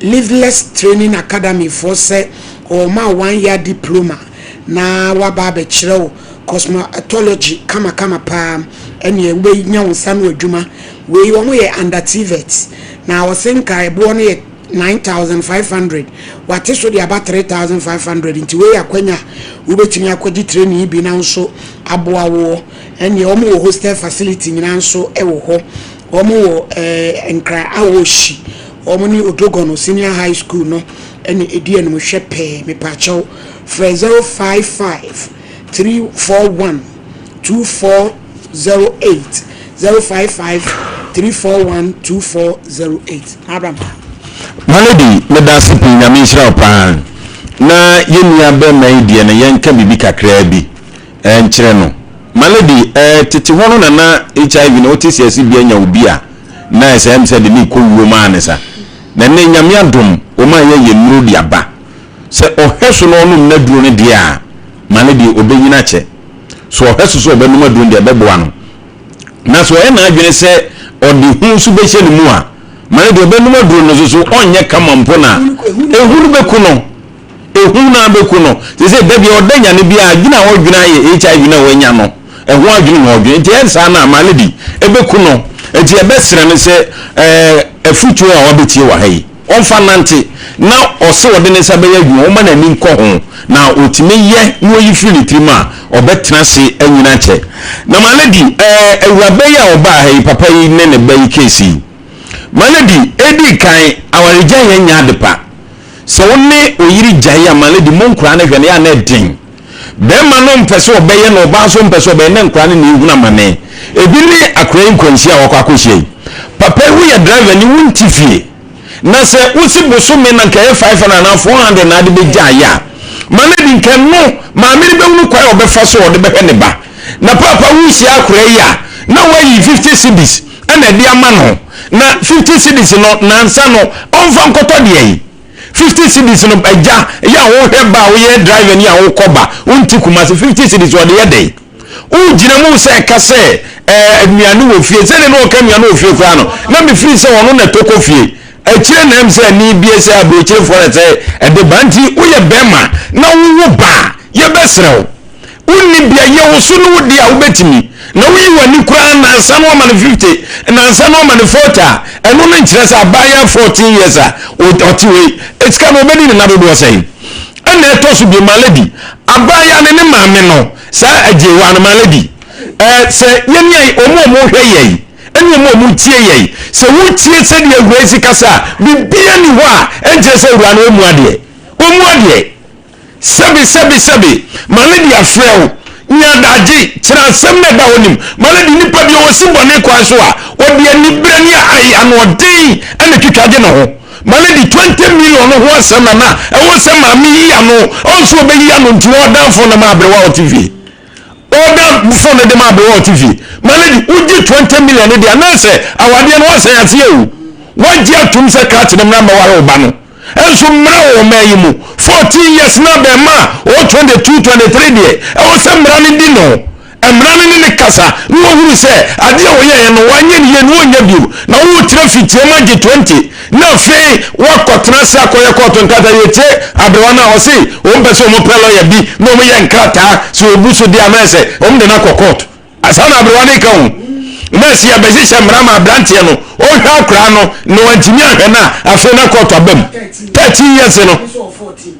liveless training academy for say or ma 1 year diploma na waba be kyerɛw cosmetology kama pa ɛne we nya wonsa no adwuma we wo yɛ under TVET na wo senka ebo no yɛ 9,500 wate so de about 3,500 nti we akwanya we betimi akɔgye training bi na nso aboawo ene omo wo hostel facility nyina nso ɛwɔ hɔ omo wo enkra awoshi omo ni Odogono senior high school no ene edi enu hwɛ pɛ me pacho 055 341 2408 055 341 2408 Abraham Malady medase pinyame nhyira pa na yenia be mai die na yenka bibi kakra bi enkyere no Malady tete hono na HIV na otisi asi bia nya obi a na SM said ni ko wuo ma ne sa na ne nyame adom o ma ye nuru dia ba se ohweso no no na duro ne dia a Malady obeyina che so ohweso so obenum aduro dia beboa no na so e na adwene se odi hu su be hye ne mu a Malady obenum aduro no so onye kama mpo na ehuru beku no ehun na beku no se da bia odanya ne bia adwina wo dwuna ye HIV na wanya no ehu adwene no odwene nti ensa na Malady ebeku no enti ebesere ne se afutu a wabetie wa hai onfa nante na ose wode ne sabe ya adwuma o ma na ni nkɔ ho na otime ye no yi fili trima obetena se anyina che na Malady ewurabe ya oba hai papa yi ne ne bayi kesi Malady edi kan awareja ye nya adepa se wonne oyiri gyae a Malady mo nkura na hwene ya na den be ma no mpese obeye no ba so mpese obeye ne nkura ne ihuna mane ebi ne akran kwanhia wakwakohie papa hu ya driver ni wunti fie na se usi bosome na nkaye 500 na 400 na de be gyae Malady nkan no ma me be hunu kwai obefa so ode be hwe ne ba na papa hu si akra ya na wayi 50 cedis ana de ama no na 50 cedis no nansa no onfa nkoto de yi 50 cedis no agya ya wo hwe ba wo ye driver ni a wo koba unti kuma se 50 cedis wo de ye dey o gina mu se ka se anuanu wo fie se ne no ka anuanu wo fie kwa no na me free se wono na toko fie akire na em se ni bie se abrochire for se de banti wo ye bema na wo ba ye besrew unni bia ye wo so no de a wo betimi na wo yi wani kura na ansa no man 50 na ansa no man 40 eno no nkire se abaya 14 years a otiwe it's come obedi na do say ana eto so bi maladi abaya ne maame no sa ajewa na maladi se yemi omo hwe yei eni omo tie yei se wo tie se de agwezi kasa bibia ni ho a enje se wura na omu ade sebi maladi afreo nya daji kira sem na da wonim maladi nipa bi wo sibone kwa so a odi ani brani ai anodin ene twitwaje na ho maladi 20 million ho asem na e wo sem ami ya no onso be ya no nti wo dan fo na ma abrewa o TV oda fo na de ma abrewa o TV maladi uji 20 million de anase awade no asan ase ewu waji atum se ka tene na ma ware oba no enso mra wo mayi mu 14 years na be ma o 22 23 de e wo se mra ni di no emra ni ne kasa no huru se ade o ye no wanye ni ye no nya biu na wo tira fitie ma je 20 na fe wa kotra se akoye koto nkata yete abrewa na o se o mpe se mo pelo ya bi no mo ye nkata so obuso di amese o mde na kokot asana abrewa ni ka hu nasi ya bezi shamra ma brantie no o hwa kra no no antimi ahena afi na koto abam 13 years no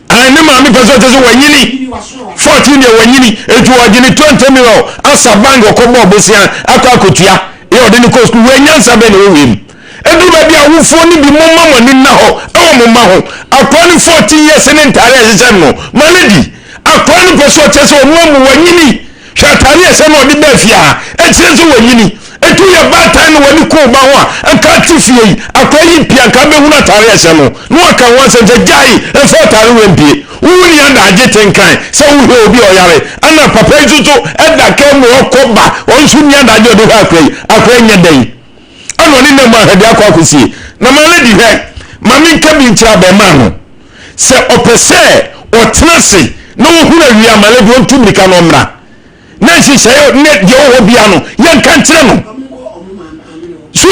ai ne ma mi peso teso wanyini 14 ye wanyini etu wajini 20 million asa bank okobo obosia akotua e ode ni cost wenyansa be no wem edu ba bia wufo ni bi momma mani na ho e wo momma ho akwa ni 14 years ne ntare ese no maledi akwa ni peso teso mo wanyini shatari ese no de ba fia e teso wanyini etu ya bata no wani ko ba ho aka tifie akoyi pia ka be hu na tare ese no no aka wanse je jai e fo tare wempie wuri anda ajetenkan se wo he obi oyare ana papa izuzu eda ka mu okoba onsu nya da je do akwai nya dai ano ni na ma hade akwa kusie na maladi he mami nka bi ntia be ma no se opese otrase no hu na wi amaladi on tumika no mra na shisha yo ne je wo bia no ye nka ntre no so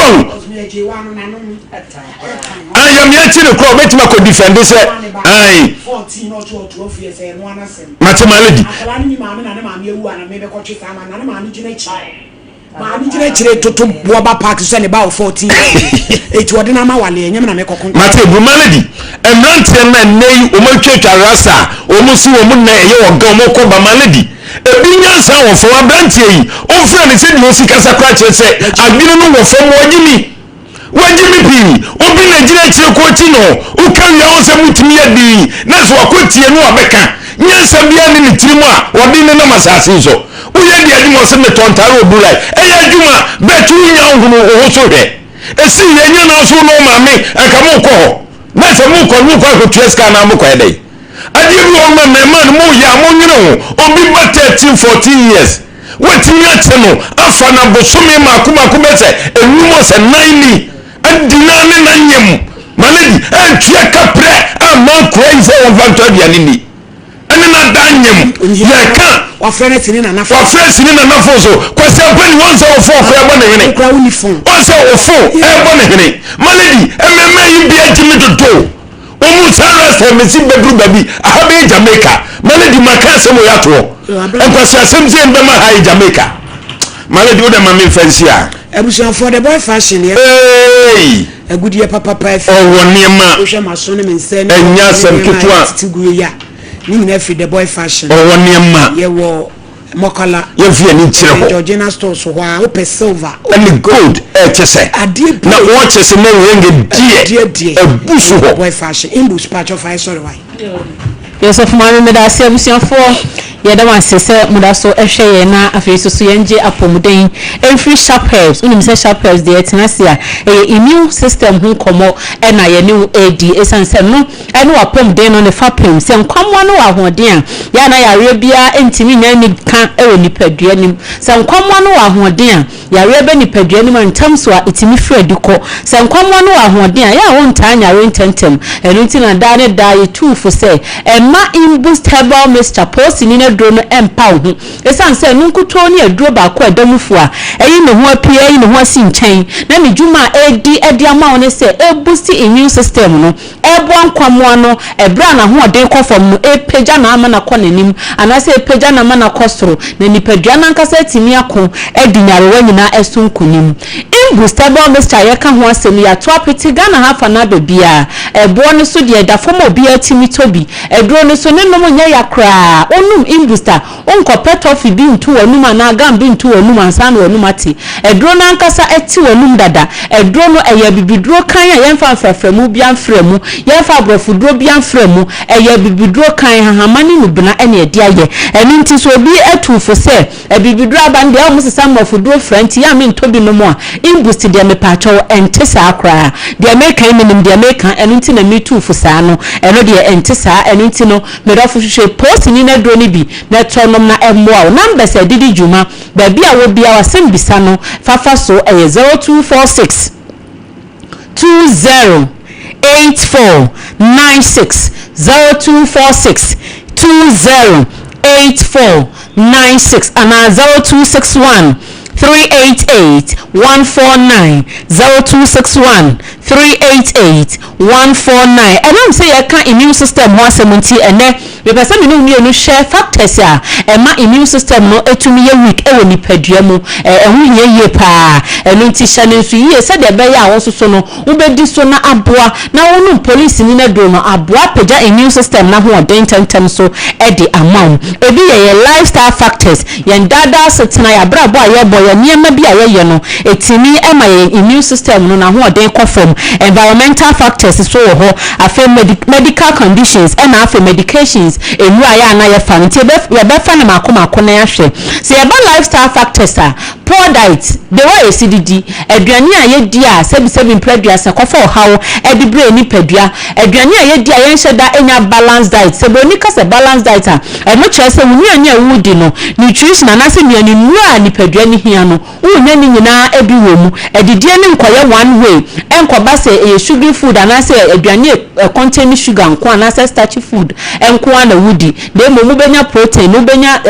I am yet to call bet ma ko defend say ai 14 or 12 years no anasem matemalogy akala ni maame na maame ewu ana me be ko twesa ma na maame gina chai maame gina chire toto boba park so ne ba 14 eti wode na ma wale enyem na me kokon matemalogy emrante na nei o ma twetwa rasa o mu si o mu na ye o ga o mo ko ba malady ebi nyansa wo fo abrantie yi o fra ne se di o sika sakra kire se agbinu no wo fo mo wajimi pi obi na gina chire ko ti no o kan ya o se mutimi adi na so akotie no abeka nyansa bia ne ne tirimu a wodi ne na masase so o ye di adwuma se me tontare obulai e ya adwuma betu nya ohunu o so hwe esi ye nya na so no maame aka mo ko na se mo ko tueska na mo ko edai adi bi o ma man mo ya mo nyire ho obi ba 13 14 years wetimi ate no afa na bosome makuma se enwumo se 9 adinane na nyem maledi antue kapre ama crazy over to dia ni ene na danyem ya ka wafrene tini na nafo so kwase apani wonse ofo kra bo ne hene kra uniform wonse ofo bo ne hene maledi ememe yi bia timi toto omu sara se mesi bedru babi ahabe Jamaica maledi makase mo yato enkwase asemze mbema ha Jamaica maledi o de mame fancy a ebusion for the boy fashion here agudie papa fa woniema o hwe maso ne mense ne enya sem ketwa tiguye ya ni na fi the boy fashion woniema ye wo mokala ye fi ani kire ho Georgina store so wa o pe silver and gold chese na wo chese na wenge die ebusu ho boy fashion imbus patch of I sorry why Yosef mami me da se abusiafo ye da wan sese muda so ehwe ye na afeso so yenje apomuden every sharp herbs unim se sharp herbs de etenasia immune system hu komo na ye ne edi esanse no ene apomuden no ne fapem se nkwamwa no ahoden ya na yare bia entimi nya ni ka ewo nipadua nim se nkwamwa no ahoden yare be nipadua nim antam so a etimi frediko se nkwamwa no ahoden ya won ta nyare ntentem enu ntina da ne da ye tu fo se ma in boost herbal mixture post ni na aduro no empa wo ho esan se no nkuto ne aduro ba ko adamufu a eyi ne ho apie eyi ne ho asi nchen na ne dwuma edi ama wo ne se boost immune system no ebo ankwamo no ebra na ho ode kofom no epeja na ama na kɔ nanim anase epeja na ama na kɔsoro na nipadua na nkasa timi ako edinyare wa nyina esunkunim imbustable mixture ye ka ho asem ya to apeti Ghana hafa na bebia ebo no so de da fom obi atimi tobi edro no so ne nom nya yakra onum imbuster onkɔpɛ tofi bi ntu wanum ana gam bi ntu wanum ansa na wanum ati edro na nkasa eti wanum dada edro no eya bibidro kan ya yemfa fraframu bi amframu yemfa brofudro bi amframu eya bibidro kan hahamani no bena ene edi aye eni nti so obi atufo se bibidro abande a musesa mafudro franti ya me ntobi no mo a imbust de me pacho ente sa akra de American minim de American eni nti na me tufo sa no eno de ente sa eni nti no me rafo hwehwe post ni na dro ni bi na tonom na emwa numbers edidi juma ba bia wo bia wasem bisa no fafa so 0246 208496 0246 208496 and 0261 388 149 0261 388 149 and I'm say I can immune system ho asemunti ene me person me no share factors a ema immune system no etumi ye weak e woni padua mu ehu ye pa enu nti hye nso ye se de be ya wo so no ubedi so na aboa na wonu police ni na do no aboa pagya immune system na ho oden tentem so e de amount ebi ye lifestyle factors ye dada setena ya brabo a ye boy niema bi a ye no etimi ema ye immune system no na ho oden kofom environmental factors so ho afa medical conditions and afa medications enu aya na ye fa nti ye be fa na makoma na ya hwe so ye ba lifestyle factors a poor diet the way CDD aduane a ye di a sebi mpredua se kofo hawo edibre ni padua aduane a ye di a ye nheda enya balance diet sebo ni ka se balance diet a eno kire se wuni anya wudi no nutrition na se nuani nura ni padua ni hia no wunya ni nyina ebi wo mu edidie ni nkoye one way enkoba se sugar food and say aduane contain sugar nko and say starchy food enko na wudi de mo benya protein no benya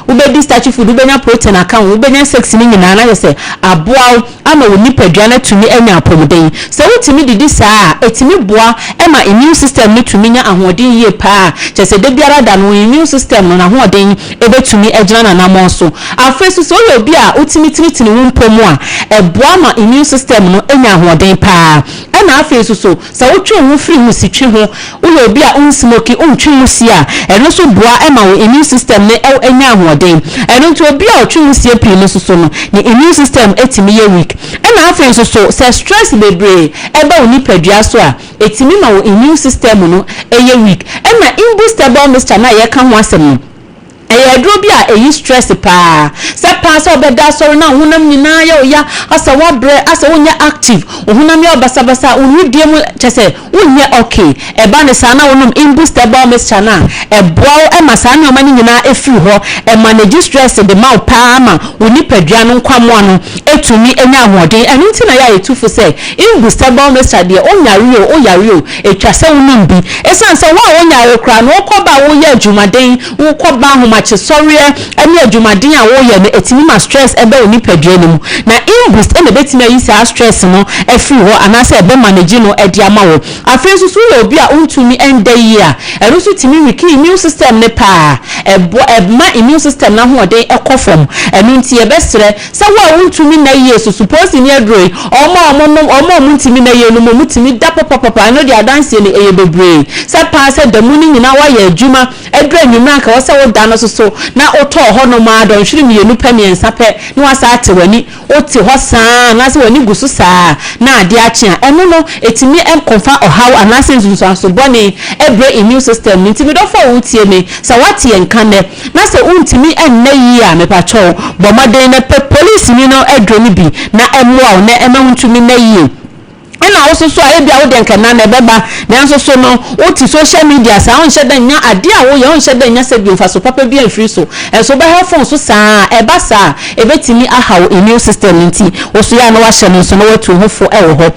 ubedi starchy food benya protein account ubenya sex ni nyina na say aboa ama woni paduane tumi enya apomden so wutimi didi saa etimi boa ema immune system ni tumi nya ahoden ye pa che se de biara da no immune system no na ahoden ebetumi ejina na namo so afesu so yo bi a utimi tini wumpomu a eboa ma immune system no enya ahoden pa na afesu so wotwe ho free mu sitwe ho wo bi a unsmoki untwe mu sia eno so boa ema wo immune system ne enya ahoden eno nto obi a otwe mu sia pii no so no ni immune system etimi ye weak na afesu so stress bebre eba oni padua so a etimi ma wo immune system no eye weak na imbustable mixture na ye ka ho asem no edro bi a eyi stress pa se pa so obeda so na honam nyina ya oya asa wabre asa wonya active honam ya obasa onwudie mu chese wonye okay eba ne sa na wonum imbustable mixture na eboa ema sa na omani nyina efiri ho e manage stress de ma pa ama oni padua no nkwamo no etumi enya ahoden enu nti na ya etufo se imbustable mixture de oyario etwa se wonum bi esan se wo onya kra no okoba wo ya adwumaden wo koba ho sorry any adwumaden a wo ye no etimi ma stress ebe oni padua no mu na imbust ene betimi ayi sa stress no efiri ho anase ebe manage no edi ama wo afenso so ye obi a untumi enda yi a ero so timi wiki immune system ne pa ma immune system na ho ode ekofom enu nti ye besre se wo untumi na yi so suppose ni adroi omo untimi na yi no mo mutimi da papa no dia dance ni eye bebre se pa se da mu ni nyina wa ye adwuma edra nyuma ka wo se wo da no so na oto ho no ma don hwiri mi yenu pa miensa pe no asa ate wani oti ho saa na se wani gusu saa na ade ache a eno no etimi enkonfa ohaw anase nsunsu aso bone ebre immune system ntimi do fo wutie me sa wate enka ne na se untimi enna yi a me pacho bomaden na police ni no edro ni bi na emwa na emawuntumi na yi na also so aye bia wo de nkana na beba na nso so no oti social media sa on hye dan nya ade a wo ye on hye dan nya se bi mfa so papa bi afiri so enso be ha phone so saa eba saa ebetimi ahaw immune system nti wo so ya na wa hye no so no watu ho fo e wo ho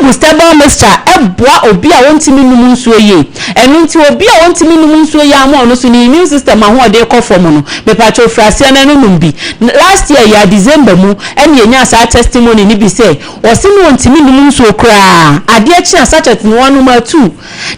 imbustable mixture eboa obi a wontimi num nsuo ye enu nti obi a wontimi num nsuo ye ama ono so ni immune system ahode kɔ fom no me pacho frase na num bi last year ya December mu ene yenya asa testimony ni bi say wose no wontimi num nsuo kra ade achi asa chat no one number 2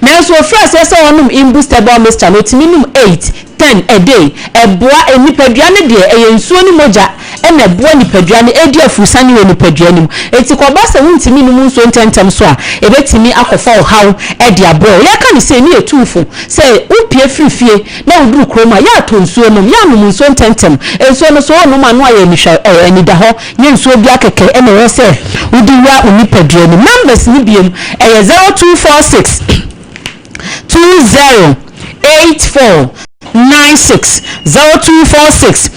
na so frase say onum imbustable mixture no timi num 8 10 a day eboa enipaduane de eyensuo ni moja ena eboa nipaduane edi afusani we nipaduane mu enti koba se wuntimi num nsuo ntentem so a ebetimi akofa ohaw edi abro ya ka ni se ni etufo se upie frifie na uduru kroma ya tonsuo no ya num nsuo ntentem ensuo no so onum anu aye nihwa eni da ho nye nsuo bi akeke ena we se udiwa unipaduane numbers ni biem 0246 208496 0246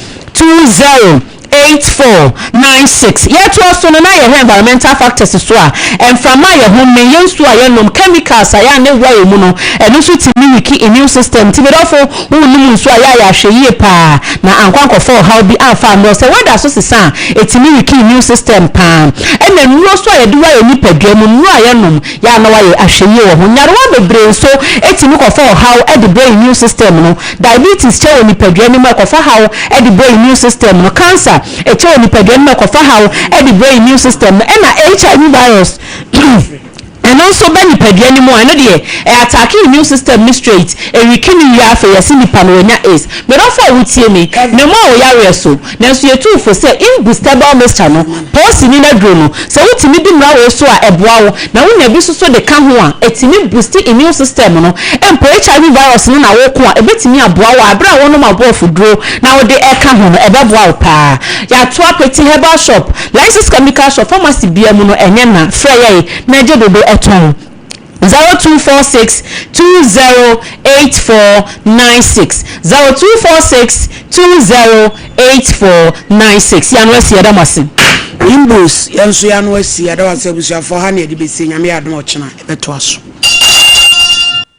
208496 yet was on na environmental factors so and from my home me yensu ayenom chemicals aya ne waye mu no eno so timi wiki immune system ti bedofo unum nso aya hweye pa na ankwanko for how be afa no say whether so sisa etimi wiki immune system pa ena nuo so aye duwa ye nipadua mu nuo ayenom ya na waye ahweye wo ho nyare wa bebre so etimi ko for how e the brain immune system no diabetes che wo nipadua ni ma ko for how e the brain immune system no cancer eche onipadua na kofa how e the brain immune system na HIV virus and also beni padua ni mo eno de attack immune system ni straight erikini ya afa yesi ni panonya is me don for wutie me ne mo o yare so na so yetu fo say imbustable mixture no pause ni na dro no so wutimi bi mra we so a eboa wo na wo na bi so de ka ho a etimi boost immune system no empo HIV virus no na wo ko a ebetimi aboa wo abra wo no mabo fudro na wo de e ka ho no ebeboa wo pa ya to apeti herbal shop license chemical shop pharmacy bia mu no enye na freye na je dodo 0246 208496 0246 208496 yanwesi adamasi imbus yanso yanwesi adawase busuafo ha na edi besi nyame adom ochena ebeto aso